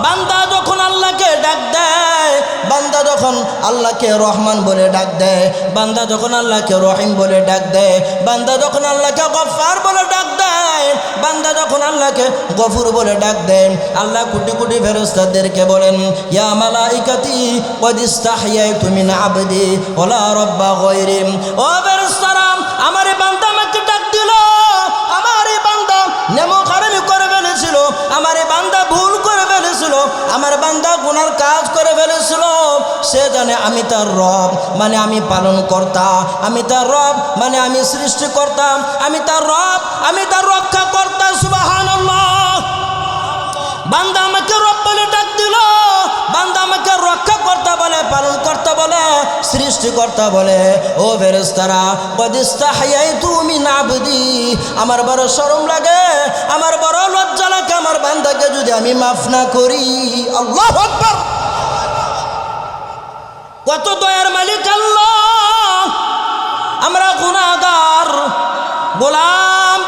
বান্দা যখন আল্লাহকে ডাক দেয়, বান্দা যখন আল্লাহকে রহমান বলে ডাক দেয়, বান্দা যখন আল্লাহকে রহিম বলে ডাক দেয়, বান্দা যখন আল্লাহকে গফফার বলে ডাক দেয়, বান্দা যখন আল্লাহকে গফুর বলে ডাক দেয়, আল্লাহ কোটি কোটি ফেরেশতাদেরকে বলেন, ইয়া মালাইকাতি ক্বাদ ইস্তাহয়াইতু মিন আবদি ওয়ালা রাব্বা গায়রি। ও ফেরেশতারা, আমার এই বান্দা আমাকে ডাক দিল, আমার এই বান্দা নেমখারামি করে ফেলেছিল, আমার এই বান্দা ভুল করে ফেলেছিল, আমার বান্দা গুনার কাজ করে ফেলেছিল। সে জানে আমি তার রব, মানে আমি পালন কর্তা, আমি তার রব মানে আমি সৃষ্টিকর্তা, আমি তার রব, আমি তার রক্ষা কর্তা। সুবহানাল্লাহ, বান্দা আমাকে রব বলে ডাক দিল, বান্দা আমাকে রক্ষা কর্তা বলে, পালন কর্তা বলে, সৃষ্টিকর্তা বলে। ও ফেরেশতারা, ক্বাদ ইস্তাহয়াইতু মিন আবদি, আমার বড় শরম লাগে, আমার বড় লজ্জা লাগে, আমার বান্দাকে যদি আমি মাফ না করি। আল্লাহু আকবার, কত দয়ার মালিক আল্লাহ। আমরা গুনাহগার, গোলাম,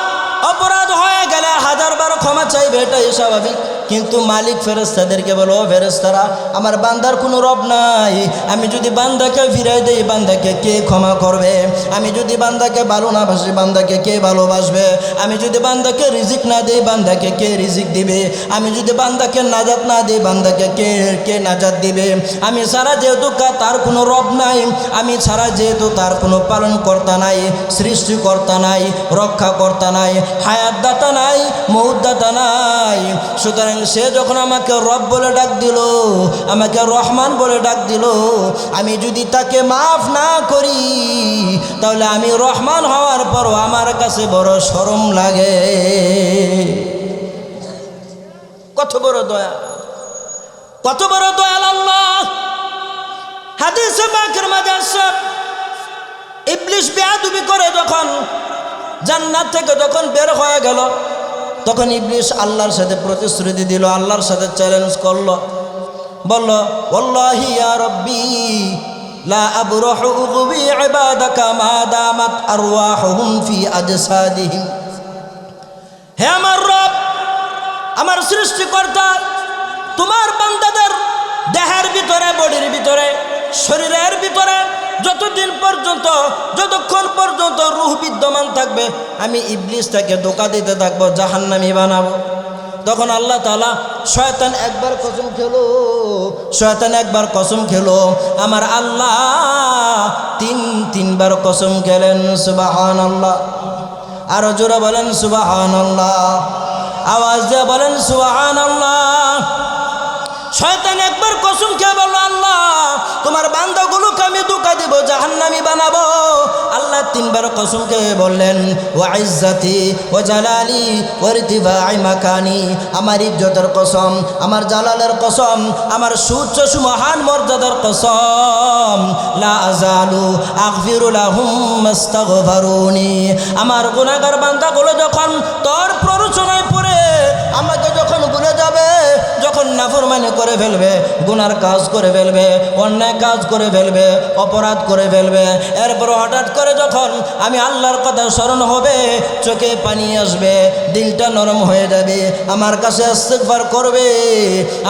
অপরাধ হয়ে গেলে 1000 বার ক্ষমা চাইবে, এটাই স্বাভাবিক। কিন্তু মালিক ফেরেশতাদেরকে বলো, ফেরেশতারা আমার বান্দার কোনো রব নাই, আমি যদি বান্দাকে ফিরাই দেই বান্দাকে কে ক্ষমা করবে, আমি যদি বান্দাকে ভালো না বাসি বান্দাকে কে ভালোবাসবে, আমি যদি বান্দাকে রিজিক না দেই বান্দাকে কে রিজিক দিবে, আমি যদি বান্দাকে নাজাত না দেই বান্দাকে কে নাজাত দিবে। আমি ছাড়া যেহেতু তার কোনো রব নাই, আমি ছাড়া যেহেতু তার কোনো পালনকর্তা নাই, সৃষ্টিকর্তা নাই, রক্ষাকর্তা নাই, হায়াতদাতা নাই, মৌতদাতা ক্ষমতা নাই। সুতরাং সে যখন আমাকে রব বলে ডাক দিল, আমাকে রহমান বলে ডাক দিল, আমি যদি তাকে মাফ না করি তাহলে আমি রহমান হওয়ার পরও আমার কাছে বড় শরম লাগে। কত বড় দয়া, কত বড় দয়াল আল্লাহ। হাদিসে পাকের মাঝে আছে, ইবলিস বেয়াদবি করে যখন জান্নাত থেকে যখন বের হয়ে গেল, তখন ইবলিস আল্লাহর সাথে প্রতিশ্রুতি দিল, আল্লাহর সাথে চ্যালেঞ্জ করলো, বলল ওয়াল্লাহি ইয়া রাব্বি লা আবরাহু উগবি ইবাদাকা মা দামাত আরওয়াহুহুম ফি আজসাদিহিম। হে আমার রব, আমার সৃষ্টিকর্তা, তোমার বান্দাদের দেহের ভিতরে, বডির ভিতরে, শরীরের ভিতরে যতদিন পর্যন্ত, যতক্ষণ পর্যন্ত রূহ বিদ্যমান থাকবে, আমি ইবলিসটাকে ধোঁকা দিতে থাকবো, জাহান্নামী বানাবো। তখন আল্লাহ তাআলা, শয়তান একবার কসম খেলো, শয়তান একবার কসম খেলো, আমার আল্লাহ তিনবার কসম খেলেন। সুবহানাল্লাহ। আরো জোরে বলেন সুবহানাল্লাহ, আওয়াজ দিয়ে বলেন সুবহানাল্লাহ। শয়তান একবার কসম খেয়ে বলল, আল্লাহ তোমার বান্দাগুলোকে আমি ধোঁকা দিব, জাহান্নামী বানাবো। আল্লাহ তিনবার কসম খেয়ে বললেন, ওয়া ইজ্জতি ওয়া জালালি ওয়া ইরতিফা'i মাকানি, আমার ইজ্জতের কসম, আমার জালালের কসম, আমার সুউচ্চ সুমহান মর্যাদার কসম, লা আযালু আগফিরু লাহুম মাস্তাগফারুনি, আমার গুনাহগার বান্দাগুলো যখন তোর প্ররোচনায় পড়ে আমাকে যখন ভুলে যাবে, যখন নাফরমানি করে ফেলবে, গুনার কাজ করে ফেলবে, অন্যায় কাজ করে ফেলবে, অপরাধ করে ফেলবে, এরপর হঠাৎ করে যখন আমি আল্লাহর কথা স্মরণ হবে, চোখে পানি আসবে, দিলটা নরম হয়ে যাবে, আমার কাছে ইস্তিগফার করবে,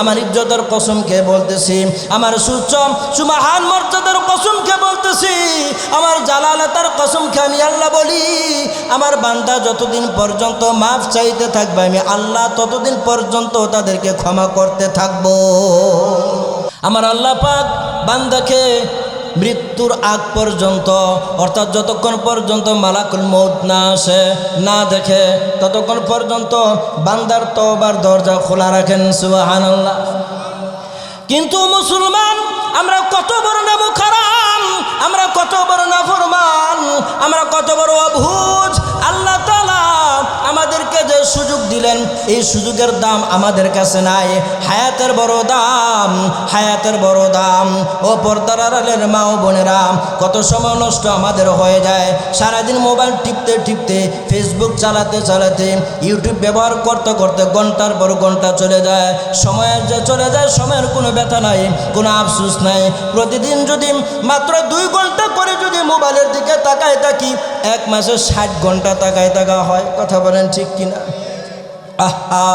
আমার ইজ্জতের কসমকে বলতেছি, আমার সুউচ্চ সুমহান মর্যাদার কসমকে বলতেছি, আমার জালালাতার কসমকে আমি আল্লাহ বলি, আমার বান্দা যতদিন পর্যন্ত মাফ চাইতে থাকবে, আমি আল্লাহ ততদিন পর্যন্ত তাদেরকে ক্ষমা করতে থাকবো। আমার আল্লাহ পাক বান্দাকে মৃত্যুর আগ পর্যন্ত, অর্থাৎ যতক্ষণ পর্যন্ত মালাকুল মউত না আসে, না দেখে, ততক্ষণ পর্যন্ত বান্দার তওবার দরজা খোলা রাখেন। সুবহানাল্লাহ। কিন্তু মুসলমান আমরা কত বড় নামখারাম, আমরা কত বড় নাফরমান, আমরা কত বড় অবুঝ। আল্লাহ তাআলা আমাদেরকে যে সুযোগ দিলেন, এই সুযোগের দাম আমাদের কাছে নাই। হায়াতের বড় দাম, হায়াতের বড় দাম। ও পর্দার আড়ালের মা ও বোনেরা, কত সময় নষ্ট আমাদের হয়ে যায় সারাদিন মোবাইল টিপতে টিপতে, ফেসবুক চালাতে চালাতে, ইউটিউব ব্যবহার করতে করতে ঘন্টার পর ঘন্টা চলে যায়। সময়ের যে চলে যায়, সময়ের কোনো ব্যথা নাই, কোনো আফসোস নাই। প্রতিদিন যদি মাত্র 2 ঘন্টা করে যদি মোবাইলের দিকে তাকায় থাকি, 1 মাসে 60 ঘন্টা তাকায় থাকা হয়। কথা বলেন ঠিক কিনা? আহা,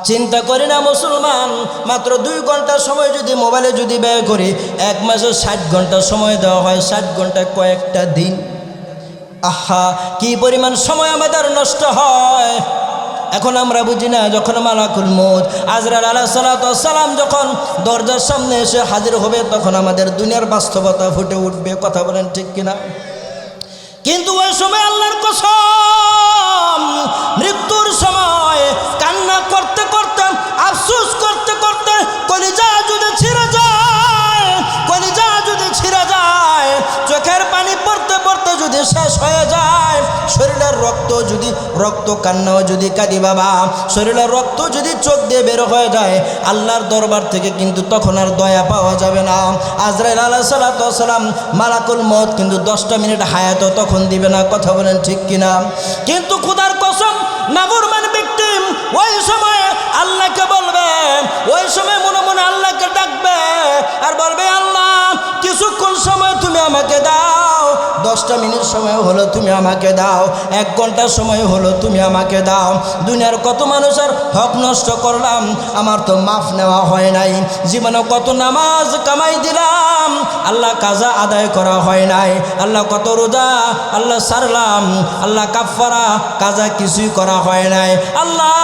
চিন্তা করি না মুসলমান, মাত্র 2 ঘন্টা সময় যদি মোবাইলে যদি ব্যয় করি, 1 মাসে 60 ঘন্টা সময় দেওয়া হয়, 60 ঘন্টা কয়েকটা দিন। আহা, কি পরিমাণ সময় আমাদের নষ্ট হয়। এখন আমরা বুঝি না, যখন মালাকুল মউত আজরাইল আলাইহিস সালাতু ওয়াস সালাম যখন দরজার সামনে এসে হাজির হবে, তখন আমাদের দুনিয়ার বাস্তবতা ফুটে উঠবে। কথা বলেন ঠিক কিনা? কিন্তু ওই সময় আল্লাহর কসম, মৃত্যুর সময় কান্না করতে করতে, আফসোস করতে করতে, কলিজা যদি ছিঁড়ে যায়, কলিজা যদি ছিঁড়ে যায়, চোখের পানি পড়তে পড়তে যদি শেষ হয়ে যায়, শরীরের রক্ত যদি, রক্ত কান্নাও যদি কাঁদি বাবা, শরীরের রক্ত যদি চোখ দিয়ে বের হয়ে যায়, আল্লাহর দরবার থেকে কিন্তু তখন আর দয়া পাওয়া যাবে না। আজরাইল আলাইহিস সালাতু ওয়াস সালাম, মালাকুল মউত কিন্তু 10টা মিনিট হায়াতও তখন দিবে না। কথা বলেন ঠিক কিনা? কিন্তু খোদার কসম, নাফরমান ব্যক্তি ওই সময় আল্লাহকে বলবে, ওই সময় মনে মনে আল্লাহকে ডাকবে আর বলবে, আল্লাহ কিছুক্ষণ সময় তুমি আমাকে দাও, 10টা মিনিট সময় হলো তুমি আমাকে দাও, 1 ঘন্টা সময় হলো তুমি আমাকে দাও। দুনিয়ার কত মানুষের হক নষ্ট করলাম, আমার তো মাফ নেওয়া হয় নাই। জীবনে কত নামাজ কামাই দিলাম, আল্লাহ কাজা আদায় করা হয় নাই। আল্লাহ কত রোজা আল্লাহ সারলাম, আল্লাহ কাফারা কাজা কিছুই করা হয় নাই। আল্লাহ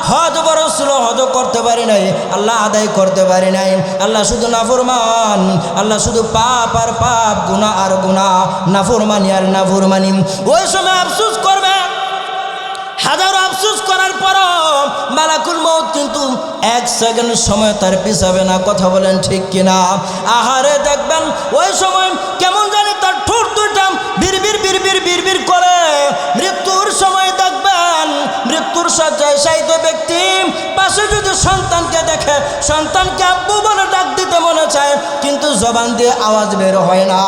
হজ বড় ছিল, হজ করতে পারি নাই, আল্লাহ আদায় করতে পারি নাই। আল্লাহ শুধু নাফরমান, আল্লাহ শুধু পাপ আর পাপ, গুনাহ আর গুনাহ, নাফরমানি আর নাফরমানি। ওই সময় আফসোস করবে, হাজারো আফসোস করার পরও মালাকুল মউত কিন্তু এক সেকেন্ড সময় তার পিছাবে না। কথা বলেন ঠিক কিনা? আহারে দেখবেন ওই সময় কেমন জানি তার ঠোঁট দুইটা বিড়বিড় বিড়বিড় বিড়বিড় করে। মৃত্যুর সময় দেখবেন মৃত্যুর শয্যায় শায়িত ব্যক্তি পাশে যদি সন্তানকে দেখে, সন্তানকে আব্বু বলে ডাক দিতে মনে চায়, কিন্তু জবান দিয়ে আওয়াজ বের হয় না।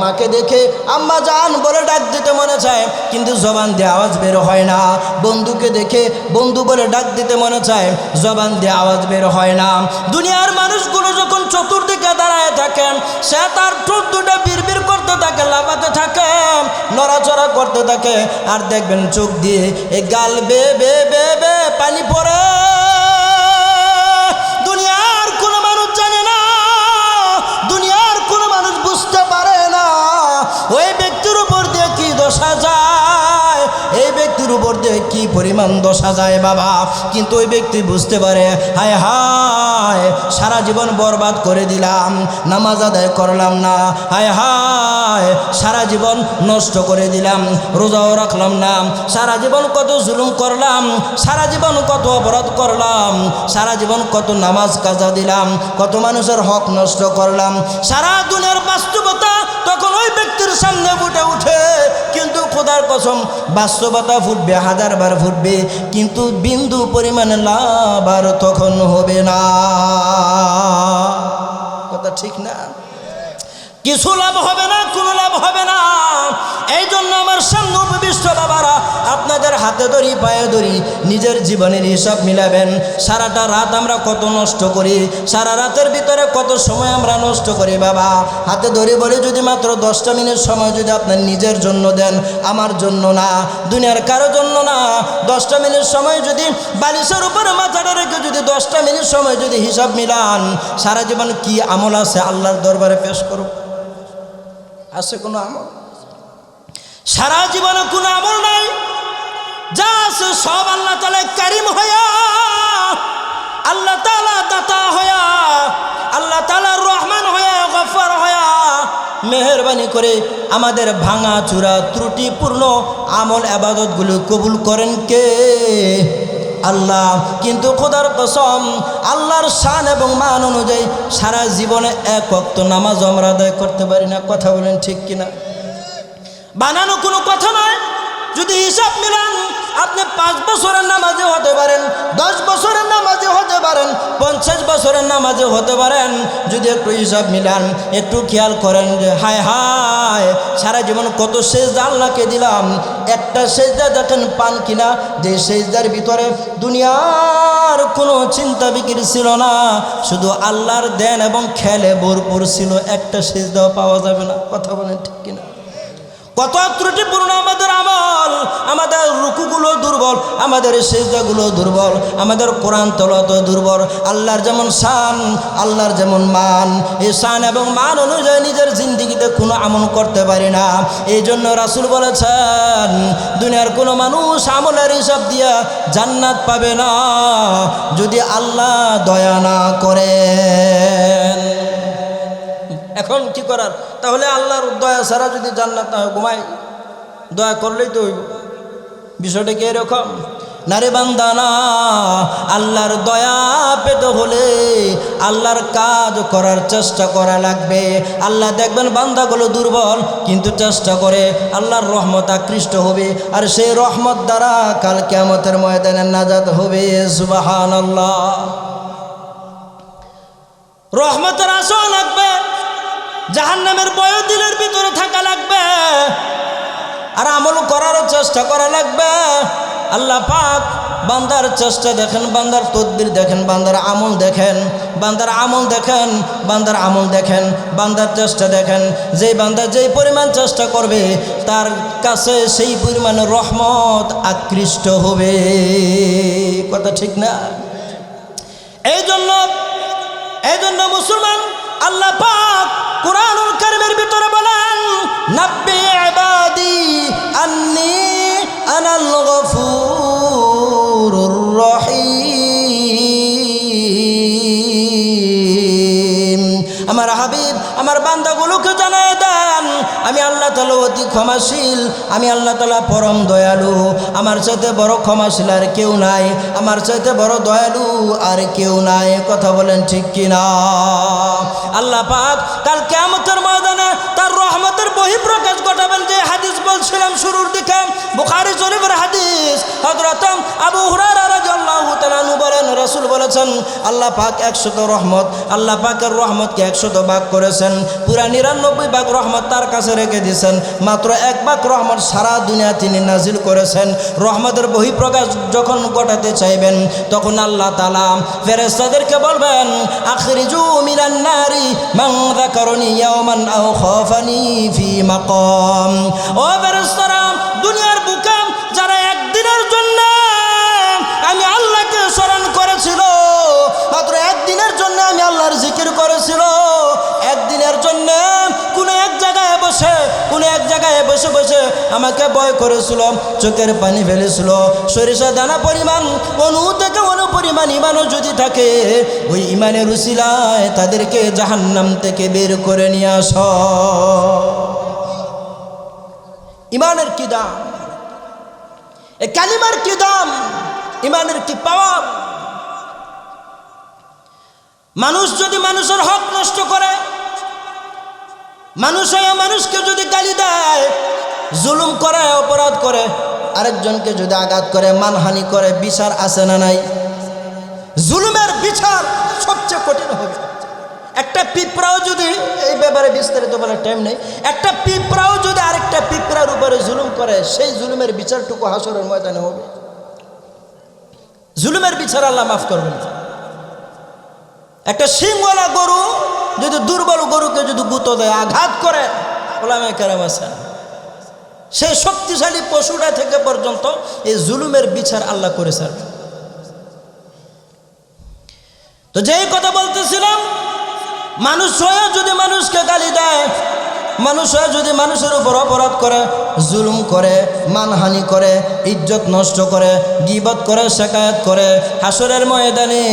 মাকে দেখে আম্মা জান বলে ডাক দিতে মনে চায়, কিন্তু জবান দিয়ে আওয়াজ বের হয় না। বন্ধুকে দেখে বন্ধু বলে ডাক দিতে মনে চায়, জবান দিয়ে আওয়াজ বের হয় না। দুনিয়ার মানুষগুলো যখন চতুর্দিকে দাঁড়ায় থাকেন, সে তার ঠোঁট দুটো বিড়বিড় করতে থাকে, লাফাতে থাকে, নড়াচড়া করতে থাকে, আর দেখবেন চোখ দিয়ে এই গাল বে বে বে বে পানি পড়ে। দুনিয়ার কোনো মানুষ জানে না, দুনিয়ার কোনো মানুষ বুঝতে পারে না ওই ব্যক্তির উপর দিয়ে কি দশা যায়, এই ব্যক্তির উপর দিয়ে কি পরিমাণ দশা যায় বাবা। কিন্তু ওই ব্যক্তি বুঝতে পারে, হায় হায় সারা জীবন বরবাদ করে দিলাম, নামাজ আদায় করলাম না, হায় হায় সারা জীবন নষ্ট করে দিলাম, রোজাও রাখলাম না, সারা জীবন কত জুলুম করলাম, সারা জীবন কত অপরাধ করলাম, সারা জীবন কত নামাজ কাজা দিলাম, কত মানুষের হক নষ্ট করলাম। সারা দুনিয়ার বাস্তবতা তখন ওই ব্যক্তির সামনে ফুটে উঠে, কিন্তু খোদার কসম বাস্তবতা ফুটবে, হাজারবার ফুটবে, কিন্তু বিন্দু পরিমাণে লাভ আর তখন হবে না। কথা ঠিক না? কিছু লাভ হবে না, কোনো লাভ হবে না। এই জন্য আমার সামনে উপবিষ্ট বাবারা, আপনাদের হাতে ধরি পায়ে ধরি নিজের জীবনের হিসাব মিলাবেন। সারাটা রাত আমরা কত নষ্ট করি, সারা রাতের ভিতরে কত সময় আমরা নষ্ট করি বাবা। হাতে ধরে বলে যদি মাত্র 10টা মিনিট সময় যদি আপনার নিজের জন্য দেন, আমার জন্য না, দুনিয়ার কারো জন্য না, 10টা মিনিট সময় যদি বালিশের উপরে মাথাটা রেখে যদি 10টা মিনিট সময় যদি হিসাব মিলান, সারা জীবন কি আমল আছে আল্লাহর দরবারে পেশ করো? আছে কোনো আমল? সারা জীবনে কোনো আমল নাই। যা আছে সব আল্লাহ তাআলা কারিম হয়া, আল্লাহ তাআলা দাতা হয়া, আল্লাহ তাআলা রহমান হয়া, গফফার হয়া মেহেরবানি করে আমাদের ভাঙা চূড়া ত্রুটিপূর্ণ আমল ইবাদতগুলো কবুল করেন কে? আল্লাহ। কিন্তু খোদার কসম আল্লাহর শান এবং মান অনুযায়ী সারা জীবনে এক ওয়াক্ত নামাজ আমরা আদায় করতে পারি না। কথা বলেন ঠিক কিনা? বানানো কোনো কথা নয়। যদি হিসাব মিলান, আপনি 5 বছরের নামাজে হতে পারেন, 10 বছরের নামাজে হতে পারেন, 50 বছরের নামাজে হতে পারেন। যদি একটু হিসাব মিলান, একটু খেয়াল করেন যে হায় হায় সারা জীবন কত সেজদা আল্লাহকে দিলাম, একটা সেজদা দেখেন পান কিনা, যে সেজদার ভিতরে দুনিয়ার কোনো চিন্তা বিকির ছিল না, শুধু আল্লাহর দেন এবং খেলে ভরপুর ছিল, একটা সেজদাও পাওয়া যাবে না। কথা বলেন ঠিক কিনা? কত ত্রুটিপূর্ণ আমাদের আমল, আমাদের রুকুগুলো দুর্বল, আমাদের সেজদাগুলো দুর্বল, আমাদের কোরআন তেলাওয়াত দুর্বল। আল্লাহর যেমন শান, আল্লাহর যেমন মান, এই শান এবং মান অনুযায়ী নিজের জিন্দেগিতে কোনো আমল করতে পারি না। এই জন্য রাসূল বলেছেন, দুনিয়ার কোনো মানুষ আমলের হিসাব দিয়া জান্নাত পাবে না যদি আল্লাহ দয়া না করেন। এখন কি করার? তাহলে আল্লাহর দয়া ছাড়া যদি জান্নাত না হয়, ঘুমাই, দয়া করলেই তো হইব। বিষয়টা কি এরকম? নারে বান্দা না, আল্লাহর দয়া পেতে হলে আল্লাহর কাজ করার চেষ্টা করা লাগবে। আল্লাহ দেখবেন বান্দাগুলো দুর্বল, কিন্তু চেষ্টা করে, আল্লাহর রহমত আকৃষ্ট হবে, আর সেই রহমত দ্বারা কাল কিয়ামতের ময়দানে নাজাত হবে। সুবহানাল্লাহ। রহমতের আশা লাগবে, জাহান্নামের ভয় দিলের ভিতরে থাকা লাগবে, আর আমল করারও চেষ্টা করা লাগবে। আল্লাহ পাক বান্দার চেষ্টা দেখেন, বান্দার তদবির দেখেন, বান্দার আমল দেখেন, বান্দার আমল দেখেন, বান্দার আমল দেখেন, বান্দার চেষ্টা দেখেন। যেই বান্দা যেই পরিমাণ চেষ্টা করবে, তার কাছে সেই পরিমাণে রহমত আকৃষ্ট হবে। কথা ঠিক না? এই জন্য মুসলমান, আল্লাহ পাক কুরআনুল কারীমের ভিতরে বলেন, নাব্বি ইবাদি আন্নী আনাল গফুরুর রহিম। আমার হাবিব আমার বান্দাগুলোকে জানায় দেন, আমি আল্লাহ তাআলা অতি ক্ষমাশীল, আমি আল্লাহ তাআলা পরম দয়ালু, আমার চাইতে বড় ক্ষমাশীল আর কেউ নাই, আমার চাইতে বড় দয়ালু আর কেউ নাই। কথা বলেন ঠিক কিনা? আল্লাহ পাক কাল কিয়ামতের ময়দানে তার রহমতের বহিঃপ্রকাশ ঘটাবেন। যে হাদিস বলছিলাম শুরুর দিকে, বুখারী শরীফের হাদিস, হযরত আবু হুরায়রা রাদিয়াল্লাহু তাআলা আনহু বলেন, রাসূল বলেছেন আল্লাহ পাক 100 রহমত, আল্লাহ পাকের রহমতকে 100 ভাগ করেছেন, পুরা 99 ভাগ রহমত তার কাছে রেখে দিয়েছেন, মাত্র 1 ভাগ রহমত সারা দুনিয়া তিনি নাজিল করেছেন। রহমতের বহিঃপ্রকাশ যখন ঘটাতে চাইবেন তখন আল্লাহ তাআলা ফেরেশতাদেরকে বলবেন, আখরিজু মিনান নারি মান যাকারনি ইয়াওমান আও খাফানি ফি মাকাম। ও ফেরেশতারা, দুনিয়ার বুকে যারা একদিনের জন্য আমি আল্লাহকে স্মরণ করেছিল, মাত্র একদিনের জন্য আমি আল্লাহর জিকির করেছিল, একদিনের জন্য কোনো এক জায়গায় বসে বসে আমাকে ভয় করেছিল, চোখের পানি ফেলেছিল, সরিষা দানা পরিমাণ অনু থেকে অনু পরিমাণ ইমানও যদি থাকে, ওই ইমানের উসিলায় তাদেরকে জাহান্নাম থেকে বের করে নিয়ে আস। ইমানের কি দাম, এই কালিমার কি দাম, ইমানের কি পাওয়ার। মানুষ যদি মানুষের হক নষ্ট করে, মানুষকে যদি গালি দেয়, জুলুম করে, অপরাধ করে, আরেকজনকে যদি আঘাত করে, মানহানি করে, বিচার আছে না নাই? জুলুমের বিচার সবচেয়ে কঠিন হবে। একটা পিঁপড়াও যদি, এই ব্যাপারে বিস্তারিত বলার টাইম নেই, একটা পিঁপড়াও যদি আরেকটা পিঁপড়ার উপরে জুলুম করে, সেই জুলুমের বিচারটুকু হাসরের ময়দানে হবে। জুলুমের বিচার আল্লাহ মাফ করবেন। একটা শিংওয়ালা গরু যদি দুর্বল গরুকে যদি গুঁতো দেয়, আঘাত করে, ওলামায়ে কেরাম আছেন, সেই শক্তিশালী পশুটা থেকে পর্যন্ত এই জুলুমের বিচার আল্লাহ করেছেন। তো যেই কথা বলতেছিলাম, মানুষ হয়ে যদি মানুষকে গালি দেয়, মানুষ হয়ে যদি মানুষের উপর অপরাধ করে, জুলুম করে, মানহানি করে, ইজ্জত নষ্ট করে, গীবত করে, শিকায়াত করে, হাসরের ময়দানে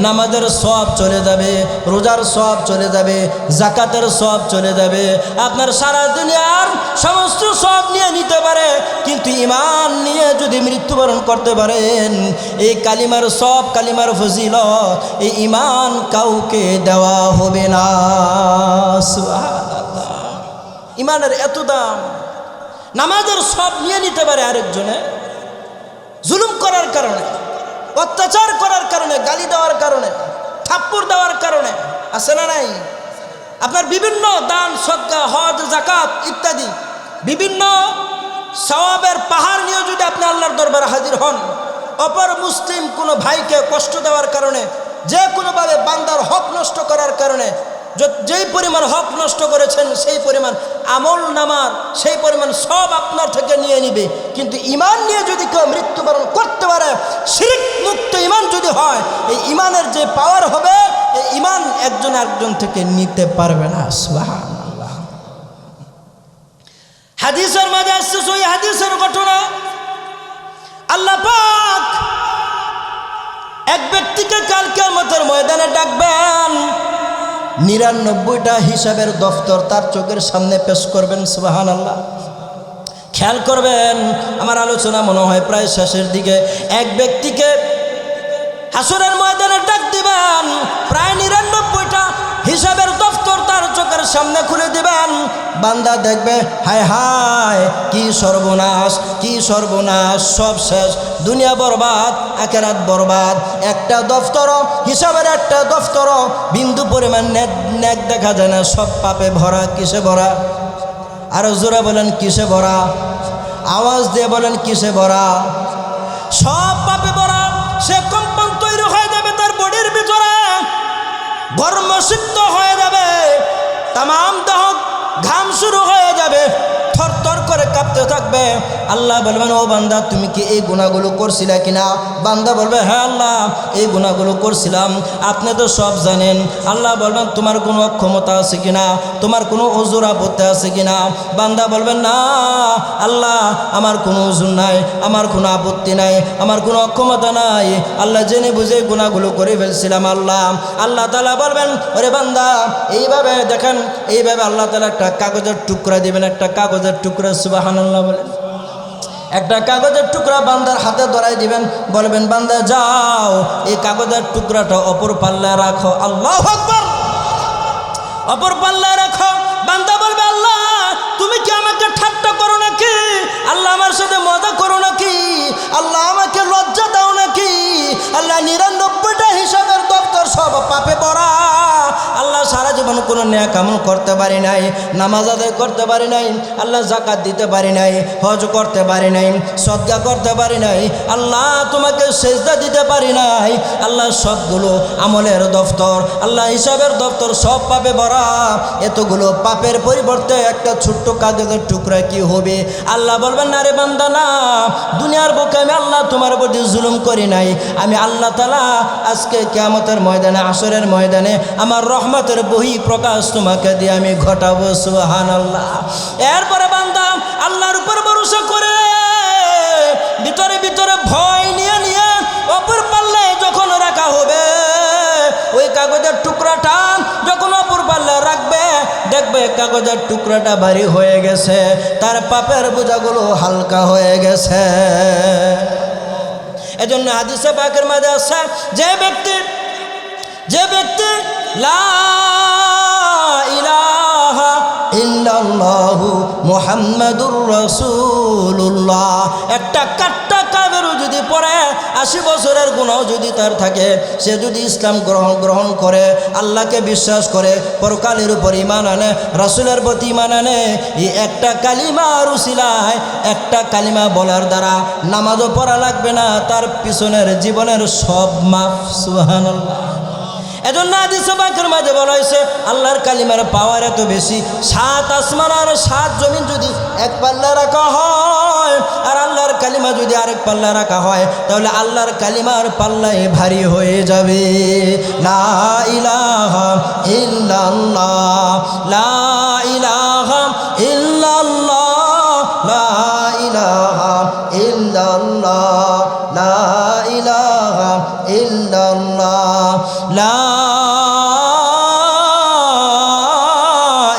নামাজের সওয়াব চলে যাবে, রোজার সওয়াব চলে যাবে, যাকাতের সওয়াব চলে যাবে, আপনার সারা দুনিয়ার সমস্ত সওয়াব নিয়ে নিতে পারে, কিন্তু ঈমান নিয়ে যদি মৃত্যুবরণ করতে পারেন, এই কালিমার সওয়াব, কালিমার ফজিলত, এই ঈমান কাউকে দেওয়া হবে না। সুবহানাল্লাহ, ইমানের এত দাম। নামাজের সব নিয়ে নিতে পারে আরেকজনে, জুলুম করার কারণে, অত্যাচার করার কারণে, গালি দেওয়ার কারণে, থাপ্পড় দেওয়ার কারণে, আছে না নাই? আপনার বিভিন্ন দান, সদকা, হজ, যাকাত ইত্যাদি বিভিন্ন সওয়াবের পাহাড় নিয়ে যদি আপনি আল্লাহর দরবারে হাজির হন, অপর মুসলিম কোনো ভাইকে কষ্ট দেওয়ার কারণে, যে কোনোভাবে বান্দার হক নষ্ট করার কারণে যেই পরিমাণ হক নষ্ট করেছেন, সেই পরিমাণ আমল নামার, সেই পরিমাণ সব আপনার থেকে নিয়ে নিবে। কিন্তু ঈমান নিয়ে যদি কেউ মৃত্যুবরণ করতে পারে, শিরক মুক্ত ঈমান যদি হয়, এই ঈমানের যে পাওয়ার হবে, এই ঈমান একজন আরেকজন থেকে নিতে পারবে না। সুবহানাল্লাহ। হাদিসের মাঝে আসছে, ওই হাদিসের ঘটনা, আল্লাহ পাক এক ব্যক্তিকে কাল কিয়ামতের ময়দানে ডাকবেন, 99টা হিসাবের দফতর তার চোখের সামনে পেশ করবেন। সুবহানাল্লাহ। খেয়াল করবেন, আমার আলোচনা মনে হয় প্রায় শেষের দিকে। এক ব্যক্তিকে হাসরের ময়দানে ডাক দিবেন, প্রায় 99টা হিসাবের দফতর তার চোখের সামনে খুলে দিবেন। বান্দা দেখবে, হায় হায়, কি সর্বনাশ, কি সর্বনাশ, সব শেষ, দুনিয়া বরবাদ, আখিরাত বরবাদ। একটা দফতর, হিসাবের একটা দফতর, বিন্দু পরিমাণ নেক দেখা যায় না, সব পাপে ভরা। কিসে ভরা? আরো জোরে বলেন, কিসে ভরা? আওয়াজ দিয়ে বলেন, কিসে ভরা? সব পাপে ভরা। সে কম্পন তৈরি হয়ে যাবে তার বডির ভিতরে, ঘর্মসিক্ত হয়ে যাবে, তামাম দেহ ঘাম শুরু হয়ে যাবে, থরথর করে কাঁপতে থাকবে। আল্লাহ বলবেন, ও বান্দা তুমি কি এই গুনাহগুলো করছিলে কিনা? বান্দা বলবে, হ্যাঁ আল্লাহ এই গুনাহগুলো করছিলাম। আপনি তো সব জানেন। আল্লাহ বলবেন, তোমার কোনো অক্ষমতা আছে কিনা, তোমার কোনো ওজুর আপত্তি আছে কিনা? বান্দা বলবেন, না আল্লাহ আমার কোনো ওজুর নাই, আমার কোনো আপত্তি নাই, আমার কোনো অক্ষমতা নাই, আল্লাহ জেনে বুঝে গুনাহগুলো করে ফেলছিলাম আল্লাহ। আল্লাহ তাআলা বলবেন, ওরে বান্দা এইভাবে দেখেন, এইভাবে আল্লাহ তাআলা একটা কাগজের টুকরা দিবেন, একটা কাগজের টুকরা, সুবহানাল্লাহ বলেন। একটা কাগজের টুকরা বান্দার হাতে ধরাই দিবেন, বলবেন, বান্দা যাও এই কাগজের টুকরাটা অপর পাল্লায় রাখো। আল্লাহু আকবার। অপর পাল্লায় রাখো। বান্দা বলবে, আল্লাহ তুমি কি আমাকে ঠাট্টা করো নাকি? আল্লাহ আমার সাথে মজা করো নাকি? আল্লাহ আমাকে লজ্জা দাও নাকি? আল্লাহ 99টা হিসাবের দপ্তর সব পাপে ভরা। আল্লাহ সারা জীবন কোনো নেক আমল করতে পারি নাই, নামাজ আদায় করতে পারি নাই, আল্লাহ যাকাত দিতে পারি নাই, হজ করতে পারি নাই, সদকা করতে পারি নাই, আল্লাহ তোমাকে সেজদা দিতে পারি নাই। আল্লাহ সবগুলো আমলের দপ্তর, আল্লাহ হিসাবের দপ্তর সব পাপে ভরা। এতগুলো পাপের পরিবর্তে একটা ছোট্ট কাগজের টুকরা কি হবে? আল্লাহ বলবেন, না রে বান্দা না, দুনিয়ার বুকে আমি আল্লাহ তোমার প্রতি জুলুম করি নাই। আমি আল্লাহ তাআলা আজকে কিয়ামতের ময়দানে, আসরের ময়দানে আমার রহমতের বহি প্রকাশ তোমাকে দিয়ে আমি ঘটাবো। সুবহানাল্লাহ। এরপরে বান্দা আল্লাহর উপর ভরসা করে ভিতরে ভিতরে ভয় নিয়ে নিয়ে অপর পাল্লায় যখন রাখা হবে, ওই কাগজের টুকরাটা যখন অপর পাল্লায় রাখবে, দেখবে কাগজের টুকরাটা ভারী হয়ে গেছে, তার পাপের বোঝাগুলো হালকা হয়ে গেছে। এজন্য হাদিসে পাকের মাঝে আছে, যে ব্যক্তি লা ইলাহা ইল্লাল্লাহু মুহাম্মাদুর রাসূলুল্লাহ একটা কাট্টা কাবেরও যদি পড়ে, 80 বছরের গুনাহ যদি তার থাকে, সে যদি ইসলাম গ্রহণ করে, আল্লাহকে বিশ্বাস করে, পরকালের উপর ঈমান আনে, রাসূলের প্রতি ঈমান আনে, এই একটা কালিমার উসিলায়, একটা কালিমা বলার দ্বারা নামাজও পড়া লাগবে না, তার পিছনের জীবনের সব মাফ। সুবহানাল্লাহ। এজন্য হাদিসে পাকের মাঝে বলা হয়েছে, আল্লাহর কালিমার পাওয়ার এত বেশি, 7 আসমান আর 7 জমিন যদি এক পাল্লা রাখা হয়, আর আল্লাহর কালিমা যদি আরেক পাল্লা রাখা হয়, তাহলে আল্লাহর কালিমার পাল্লায় ভারী হয়ে যাবে। লা ইলাহা ইল্লাল্লাহ, লা ইলাহা ইল্লাল্লাহ, লা ইলাহা ইল্লাল্লাহ, লা ইলাহা ইল্লাল্লাহ, লা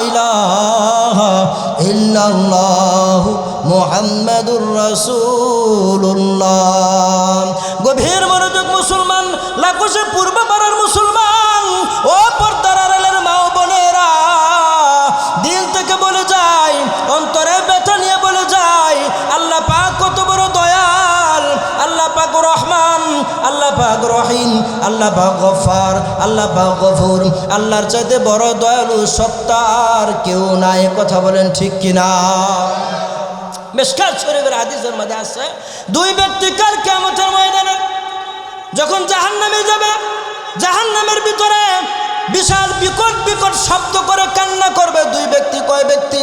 ইলাহা ইল্লাল্লাহ মুহাম্মাদুর রাসূলুল্লাহ। গভীর মনোযোগ মুসলমান, লাখোশে পূর্ব পাড়ার মুসলমান, ও পর্দার আড়ালের মা ও বোনেরা, দিল থেকে বলে যায়, অন্তরে ব্যথা নিয়ে বলে যায়, আল্লাহ পাক কত বড় দয়াল, আল্লাহ পাক রহমান, আল্লাহ পাক রহিম, আল্লাহ পাক গফফার, আল্লাহ পাক গফুর। আল্লাহর চাইতে বড় দয়ালু সত্তার কেউ নাই। কথা বলেন ঠিক কিনা? মিশকাত শরীফের হাদিসের মধ্যে আছে, 2 ব্যক্তি কাল কিয়ামতের ময়দানে যখন জাহান্নামে যাবে, জাহান্নামের ভিতরে বিশাল বিকট বিকট শব্দ করে কান্না করবে 2 ব্যক্তি। কয় ব্যক্তি?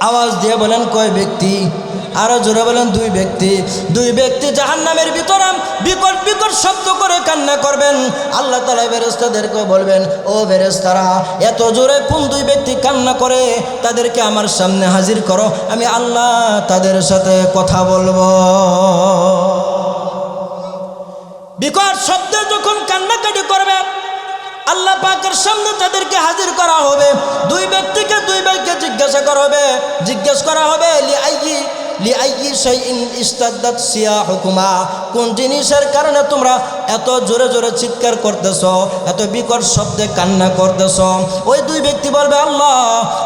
আওয়াজ দিয়ে বলেন কয় ব্যক্তি? আরো জোরে বলেন 2 ব্যক্তি। 2 ব্যক্তি জাহান্নামের ভিতরে বিকট বিকট শব্দ করে কান্না করবেন। আল্লাহ তাআলা ফেরেশতাদেরকে বলবেন, ও ফেরেশতারা, এত জোরে কোন 2 ব্যক্তি কান্না করে, তাদেরকে আমার সামনে হাজির করো, আমি আল্লাহ তাদের সাথে কথা বলবো। বিকট শব্দে যখন কান্নাকাটি করবে, আল্লাহ পাকের সামনে তাদেরকে হাজির করা হবে। 2 ব্যক্তিকে জিজ্ঞাসা করা হবে লিআইয়ি শাইইন ইস্তাদ্দাত সিয়াহুকুমা, কোন জিনিসের কারণে তোমরা এত জোরে জোরে চিৎকার করতেছ, এত বিকট শব্দে কান্না করতেছ? ওই 2 ব্যক্তি বলবে, আল্লাহ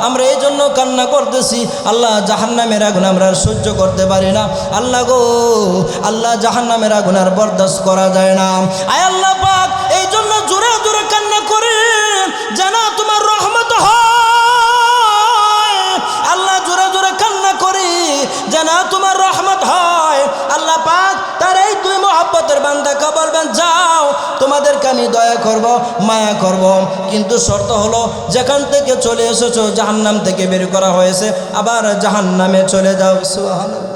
আমরা এই জন্য কান্না করতেছি, আল্লাহ জাহান্নামের আগুন আমরা সহ্য করতে পারি না। আল্লাহ গো, আল্লাহ জাহান্নামের আগুন আর বরদাস্ত করা যায় না। আয় আল্লাহ পাক, এই জন্য জোরে জোরে কান্না করে যেন তোমার রহমত হয়। আল্লাহ জোরে জোরে কান্না করি যেন তোমার রহমত হয়। আল্লাহ পাক তার এই 2 মহব্বতের বান্দাকে বলবেন, যাও তোমাদেরকে আমি দয়া করব, মায়া করব, কিন্তু শর্ত হলো যেখান থেকে চলে এসেছো জাহান্নাম থেকে বের করা হয়েছে, আবার জাহান্নামে চলে যাও। সুবহানাল্লাহ।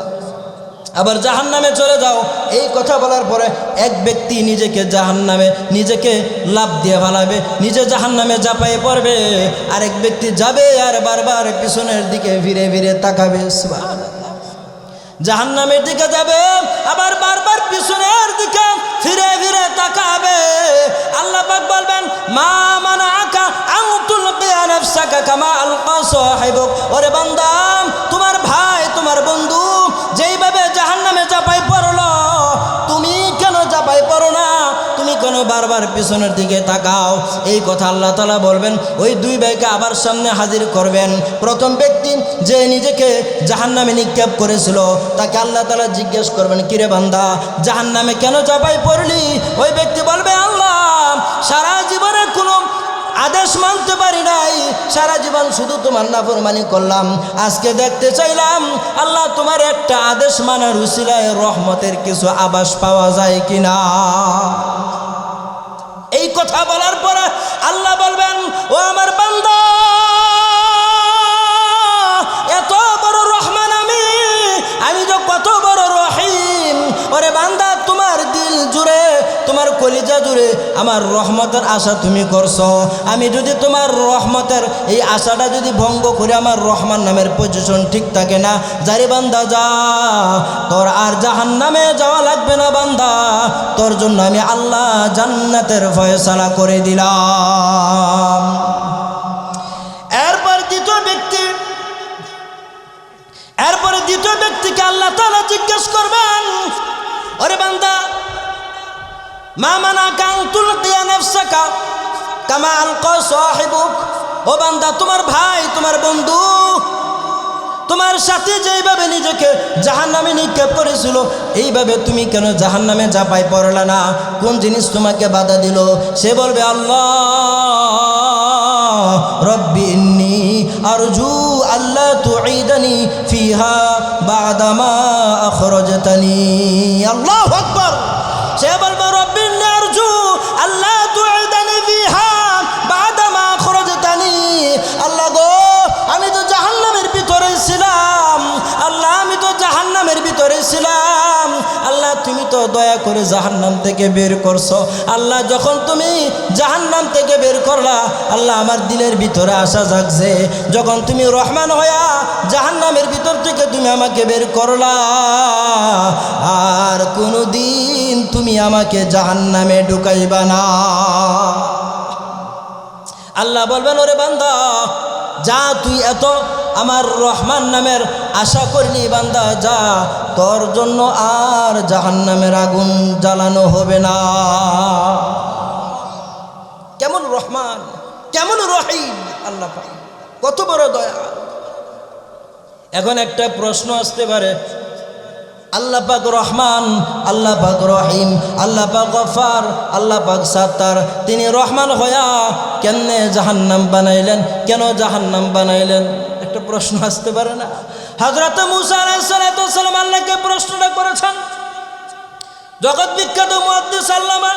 আবার জাহান্নামে চলে যাও। এই কথা বলার পরে এক ব্যক্তি নিজেকে জাহান্নামে নিজেকে লাফ দিয়ে ফেলাবে, নিজে জাহান্নামে ঝাঁপায়ে পড়বে, আরেক ব্যক্তি যাবে আর বারবার পিছনের দিকে ফিরে ফিরে তাকাবে। সুবহানাল্লাহ। জাহান্নামের দিকে যাবে, আবার বারবার পিছনের দিকে ফিরে ফিরে তাকাবে। আল্লাহ পাক বলবেন, মা মানাআকা আন তুলকিয়া নাফসাকা কামা আলকা সাহিবুক। ওরে বান্দা, তোমার ভাই তোমার বন্ধু যেইভাবে জাহান্নামে ঝাঁপাই পড়লো, তুমি কেন ঝাঁপাই পড়ো না? তুমি কেন বারবার পিছনের দিকে তাকাও? এই কথা আল্লাহ তাআলা বলবেন। ওই দুই ভাইকে আবার সামনে হাজির করবেন। প্রথম ব্যক্তি যে নিজেকে জাহান্নামে নিক্ষেপ করেছিল, তাকে আল্লাহ তাআলা জিজ্ঞেস করবেন, কিরে বান্দা, জাহান্নামে কেন ঝাঁপাই পড়লি? ওই ব্যক্তি বলবে, আল্লাহ, সারা জীবনে কোনো আদেশ মানতে পারি নাই, সারা জীবন শুধু তোমার নাফরমানি করলাম। আজকে দেখতে চাইলাম আল্লাহ তোমার একটা আদেশ মানার উসিলায় রহমতের কিছু আভাস পাওয়া যায় কিনা। এই কথা বলার পরে আল্লাহ বলবেন, ও আমার বান্দা, এত বড় রহমান আমি যে কত বড় রহিম। ওরে বান্দা, তোমার দিল জুড়ে তোমার কলিজা জুড়ে আমার রহমতের আশা তুমি করছো। আমি যদি তোমার রহমতের এই আশাটা যদি ভঙ্গ করে আমার রহমান নামের পজিশন ঠিক থাকে না, যারে বান্দা যা, তোর আর জাহান্নামে যাওয়া লাগবে না বান্দা, তোর জন্য আমি আল্লাহ জান্নাতের ফয়সালা করে দিলাম। এরপরে দ্বিতীয় ব্যক্তিকে আল্লাহ তাআলা জিজ্ঞেস করবেন, ওরে বান্দা, মা মানাকা আন তুলকিয়া নাফসাকা কামা আলকা সাহিবুক। ও বান্দা, তোমার ভাই তোমার বন্ধু তোমার সাথে যেইভাবে নিজেকে জাহান্নামে নিক্ষেপ করেছিল, এইভাবে তুমি কেন জাহান্নামে ঝাঁপাই পড়লা না? কোন জিনিস তোমাকে বাধা দিল? সে বলবে, আল্লাহ রব্বি ইন্নী আরজু আল্লাহ তুঈদানি ফিহা বা'দা মা আখরাজতানি। আল্লাহু আকবার। সে বলবে, রব্বি ইন্নী আরজু আল্লাহ তুঈদানি ফিহা বা'দা মা আখরাজতানি। আল্লাহ গো, আমি তো জাহান্নামের ভিতরে ছিলাম। আল্লাহ, আমি তো জাহান্নামের ভিতরে ছিলাম। আল্লাহ, তুমি তো দয়া করে জাহান্নাম থেকে বের করছো। আল্লাহ, যখন তুমি জাহান্নাম থেকে বের করলা, আল্লাহ আমার দিলের ভিতরে আশা জাগছে, যখন তুমি রহমান হইয়া জাহান্নামের ভিতর থেকে তুমি আমাকে বের করলা, আর কোনো দিন তুমি আমাকে জাহান্নামে ঢুকাইবা না। আল্লাহ বলবেন, ওরে বান্দা, যা, তুই এত আমার রহমান নামের আশা করলি, বান্দা যা, তোর জন্য আর জাহান্নামের আগুন জ্বালানো হবে না। কেমন রহমান, কেমন রহিম আল্লাহ পাক, কত বড় দয়া। এখন একটা প্রশ্ন আসতে পারে, আল্লাহ পাক রহমান, আল্লাহ পাক রহিম, আল্লাহ পাক গফফার, আল্লাহ পাক সাত্তার, তিনি রহমান হইয়া কেমনে জাহান্নাম বানাইলেন? কেন জাহান্নাম বানাইলেন? একটা প্রশ্ন আসতে পারে না? হযরত মূসা আলাইহিস সালাম আল্লাহকে প্রশ্নটা করেছেন। জগৎ বিখ্যাত মুহাদ্দিস আল্লামা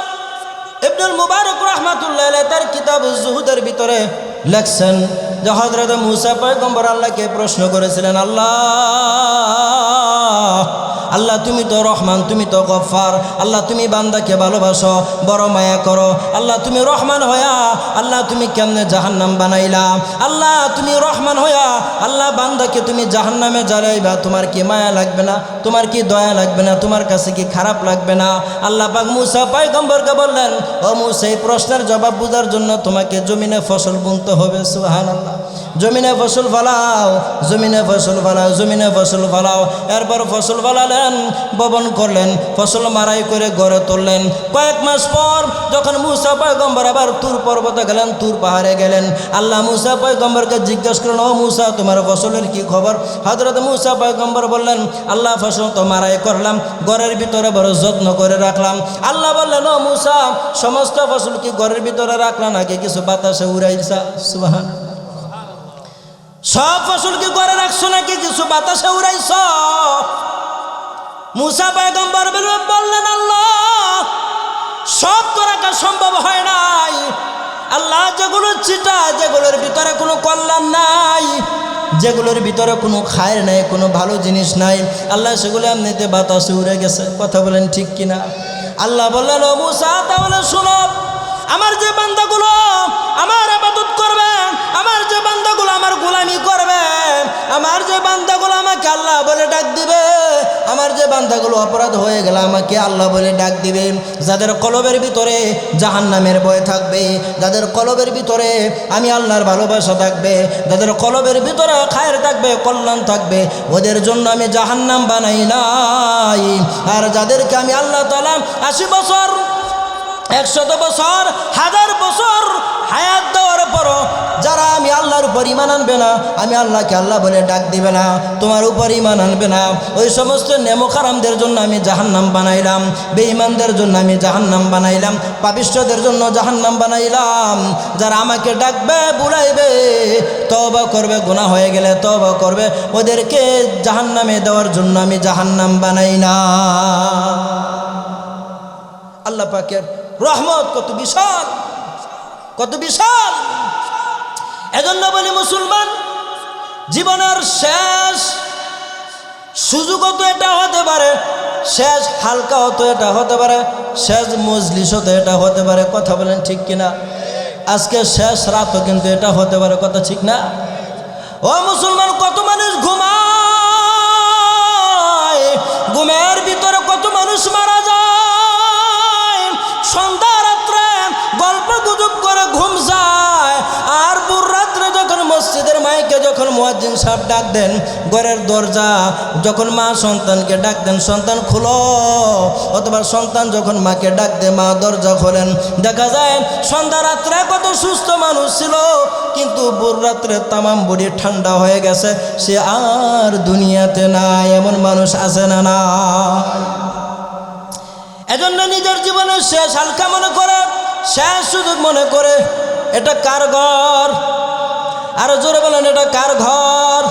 ইবনুল মুবারক রাহমাতুল্লাহ আলাইহি তার কিতাব যুহুদের ভিতরে লেখছেন যে হযরত মূসা পয়গম্বর আল্লাহকে প্রশ্ন করেছিলেন, আল্লাহ তুমি তো রহমান, তুমি তো গফফার, আল্লাহ তুমি বান্দাকে ভালোবাসো, বড় মায়া করো, আল্লাহ তুমি রহমান হইয়া আল্লাহ তুমি কেমনে জাহান্নাম বানাইলা? আল্লাহ তুমি রহমান হইয়া আল্লাহ বান্দাকে তুমি জাহান্নামে জ্বালাইবা, তোমার কি মায়া লাগবে না? তোমার কি দয়া লাগবে না? তোমার কাছে কি খারাপ লাগবে না? আল্লাহ পাক মূসা পয়গম্বরকে বললেন, ও মূসা, এই প্রশ্নের জবাব বোঝার জন্য তোমাকে জমিনে ফসল বুনতে হবে। সুবহানাল্লাহ। জমিনে ফসল ফলাও, জমিনে ফসল ফলাও, জমিনে ফসল ফলাও। এরপর ফসল ফলালেন, বপন করলেন, ফসল মারাই করে গড়ে তুললেন। কয়েক মাস পর যখন মূসা পয়গম্বর আবার তুর পর্বতে গেলেন, তুর পাহাড়ে গেলেন, আল্লাহ মূসা পয়গম্বরকে জিজ্ঞেস করলেন, ও মূসা, তোমার ফসলের কি খবর? হযরত মূসা পয়গম্বর বললেন, আল্লাহ ফসল তো মারাই করলাম, ঘরের ভিতরে বড় যত্ন করে রাখলাম। আল্লাহ বললেন, ও মূসা, সমস্ত ফসল কি ঘরের ভিতরে রাখলাম নাকি কিছু বাতাসে উড়াইছা? সুবহানাল্লাহ। সব ফসল কি ঘরে রাখছো নাকি কিছু বাতাসে উড়াইছ? মূসা পয়গম্বর বললেন, আল্লাহ সব তো রাখা সম্ভব হয় নাই, আল্লাহ যেগুলো চিটা, যেগুলোর ভিতরে কোনো কল্যাণ নাই, যেগুলোর ভিতরে কোনো খায়ের নাই, কোনো ভালো জিনিস নাই, আল্লাহ সেগুলো এমনিতে বাতাসে উড়ে গেছে। কথা বলেন ঠিক কিনা? আল্লাহ বললেন, ও মুসা তাহলে শোনো, আমার যে বান্দাগুলো আমার ইবাদত করবে, আমার যে বান্দাগুলো আমার গোলামি করবে, আমার যে বান্দাগুলো আমাকে আল্লাহ বলে ডাক দিবে, আমার যে বান্দাগুলো অপরাধ হয়ে গেল আমাকে আল্লাহ বলে ডাক দিবে, যাদের কলবের ভিতরে জাহান্নামের ভয় থাকবে, যাদের কলবের ভিতরে আমি আল্লাহর ভালোবাসা থাকবে, যাদের কলবের ভিতরে খায়ের থাকবে, কল্যাণ থাকবে, ওদের জন্য আমি জাহান্নাম বানাই নাই। আর যাদেরকে আমি আল্লাহ তাআলা 80 বছর 100 বছর 1000 বছর হায়াত দেওয়ার পরও যারা আমি আল্লাহর উপর ঈমান আনবে না, আমি আল্লাহকে আল্লাহ বলে ডাক দিবে না, তোমার উপর ঈমান আনবে না, ওই সমস্ত নেমোখারামদের জন্য আমি জাহান্নাম বানাইলাম, বেঈমানদের জন্য আমি জাহান্নাম বানাইলাম, পাপিষ্ঠদের জন্য জাহান্নাম বানাইলাম। যারা আমাকে ডাকবে, বুলাইবে, তওবা করবে, গুনাহ হয়ে গেলে তওবা করবে, ওদেরকে জাহান্নামে দেওয়ার জন্য আমি জাহান্নাম বানাই না। আল্লাহ পাকের রহমত কত বিশাল, কত বিশাল। এজন্য বলি মুসলমান, জীবনের শেষ সুযোগ তো এটা হতে পারে, শেষ হালকা হতো এটা হতে পারে, শেষ মজলিস হতো এটা হতে পারে। কথা বলেন ঠিক কিনা? আজকে শেষ রাতও কিন্তু এটা হতে পারে। কথা ঠিক না? ও মুসলমান, কত মানুষ ঘুমায়, ঘুমের ভিতরে কত মানুষ মারা যায়, সন্ধ্যা রাত্রে গল্প গুজব করে ঘুম যায়, আর ভোর রাত্রে যখন মসজিদের মাইকে যখন মুয়াজ্জিন সাহেব ডাক দেন, ঘরের দরজা যখন মা সন্তানকে ডাক দেন, সন্তান খুলো, অথবা সন্তান যখন মাকে ডাক দেয়, মা দরজা খোলেন, দেখা যায় সন্ধ্যা রাত্রে কত সুস্থ মানুষ ছিল, কিন্তু ভোর রাত্রে তামাম বডি ঠান্ডা হয়ে গেছে, সে আর দুনিয়াতে নাই। এমন মানুষ আছে না? না। এজন্য নিজের জীবনের শেষ হালকা মনে করে, শেষ সুযোগ মনে করে, এটা কার ঘর? আরো জোরে বলেন, এটা কার ঘর?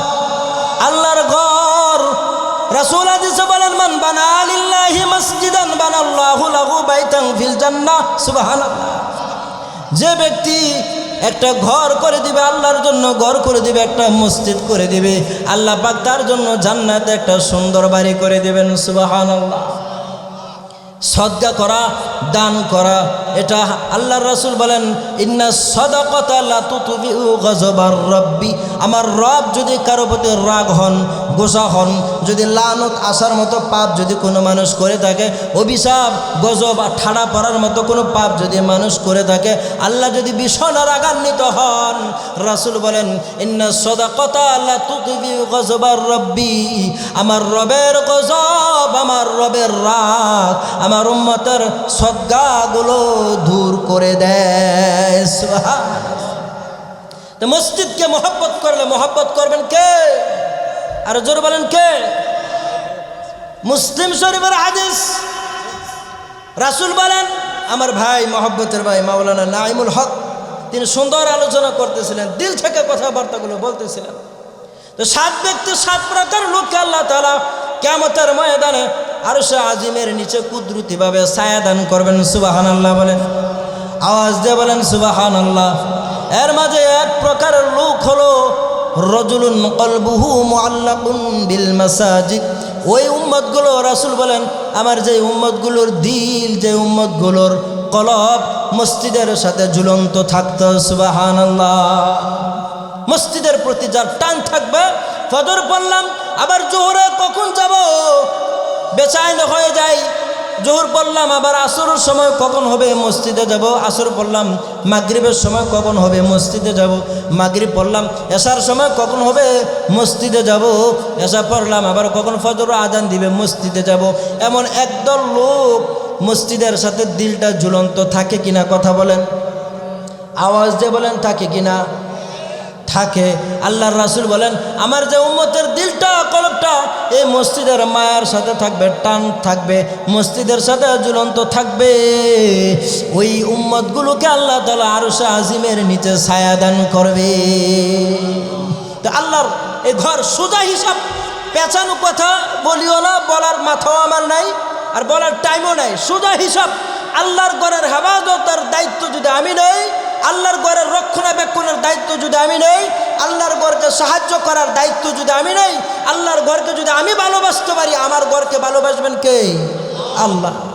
আল্লাহর ঘর। রাসূল হাদিসে বলেন, মান বানা লিল্লাহি মসজিদান বানাল্লাহু লাহু বাইতান ফিল জান্নাহ। সুবহানাল্লাহ। যে ব্যক্তি একটা ঘর করে দিবে, আল্লাহর জন্য ঘর করে দিবে, একটা মসজিদ করে দিবে, আল্লাহ পাক তার জন্য জান্নাতে একটা সুন্দর বাড়ি করে দিবেন। সুবহানাল্লাহ। সদকা করা, দান করা, এটা আল্লাহর রাসূল বলেন, ইন্না সাদাকাতা লা তুতফিউ গযবার রাব্বি। আমার রব যদি কারো প্রতি রাগ হন, গোসা হন, যদি লানত আসার মতো পাপ যদি কোনো মানুষ করে থাকে, অভিশাপ, গজব আর ঠাড়া পড়ার মতো কোনো পাপ যদি মানুষ করে থাকে, আল্লাহ যদি ভীষণ রাগান্বিত হন, রাসূল বলেন, ইন্না সাদাকাতা লা তুতফিউ গযবার রাব্বি। আমার রবের গজব, আমার রবের রাগ আমার উম্মতের সদকাগুলো দূর করে দেয়। তো মসজিদকে মহব্বত করলে মহব্বত করবেন কে? আর জোর বলেন কে? মুসলিম শরীফের হাদিস, রাসূল বলেন, আমার ভাই, মহব্বতের ভাই মাওলানা নাঈমুল হক, তিনি সুন্দর আলোচনা করতেছিলেন, দিল থেকে কথাবার্তাগুলো বলতেছিলেন। তো 7 ব্যক্তি 7 প্রকার লোককে আল্লাহ তাআলা কিয়ামতের ময়দানে আরশে আজিমের নিচে কুদরতিভাবে ছায়া দান করবেন। সুবহানাল্লাহ বলেন, আওয়াজ দিয়ে বলেন সুবহানাল্লাহ। এর মাঝে এক প্রকারের লোক হলো রজুলুন কলবুহু মুআল্লাকুন বিল মাসাজিদ। ওই উম্মতগুলো, রাসূল বলেন, আমার যে উম্মতগুলোর দিল, যে উম্মতগুলোর কলব মসজিদের সাথে ঝুলন্ত থাকতো। সুবহানাল্লাহ। মসজিদের প্রতি যার টান থাকবে, ফজর পড়লাম, আবার জোহরে কখন যাব বেচাইন হয়ে যায়, জোহর পড়লাম, আবার আসরের সময় কখন হবে মসজিদে যাব, আসর পড়লাম, মাগরিবের সময় কখন হবে মসজিদে যাব, মাগরিব পড়লাম, এশার সময় কখন হবে মসজিদে যাব, এশা পড়লাম, আবার কখন ফজর আজান দিবে মসজিদে যাব। এমন একদল লোক মসজিদের সাথে দিলটা ঝুলন্ত থাকে কিনা? কথা বলেন, আওয়াজ দিয়ে বলেন, থাকে কিনা? থাকে। আল্লাহর রাসূল বলেন, আমার যে উম্মতের দিলটা, কলবটা এই মসজিদের মায়ার সাথে থাকবে, টান থাকবে, মসজিদের সাথে ঝুলন্ত থাকবে, ওই উম্মতগুলোকে আল্লাহ তাআলা আরশে আজিমের নিচে ছায়া দান করবে। তো আল্লাহর এই ঘর সোজা হিসাব, পেঁচানো কথা বলিও না, বলার মাথাও আমার নাই, আর বলার টাইমও নাই। সোজা হিসাব, আল্লাহর ঘরের হেফাজতের দায়িত্ব যদি আমি নেই, আল্লাহর ঘরের রক্ষণাবেক্ষণের দায়িত্ব যদি আমি নেই, আল্লাহর ঘরকে সাহায্য করার দায়িত্ব যদি আমি নেই, আল্লাহর ঘরকে যদি আমি ভালোবাসতে পারি, আমার ঘরকে ভালোবাসবেন কে? আল্লাহ।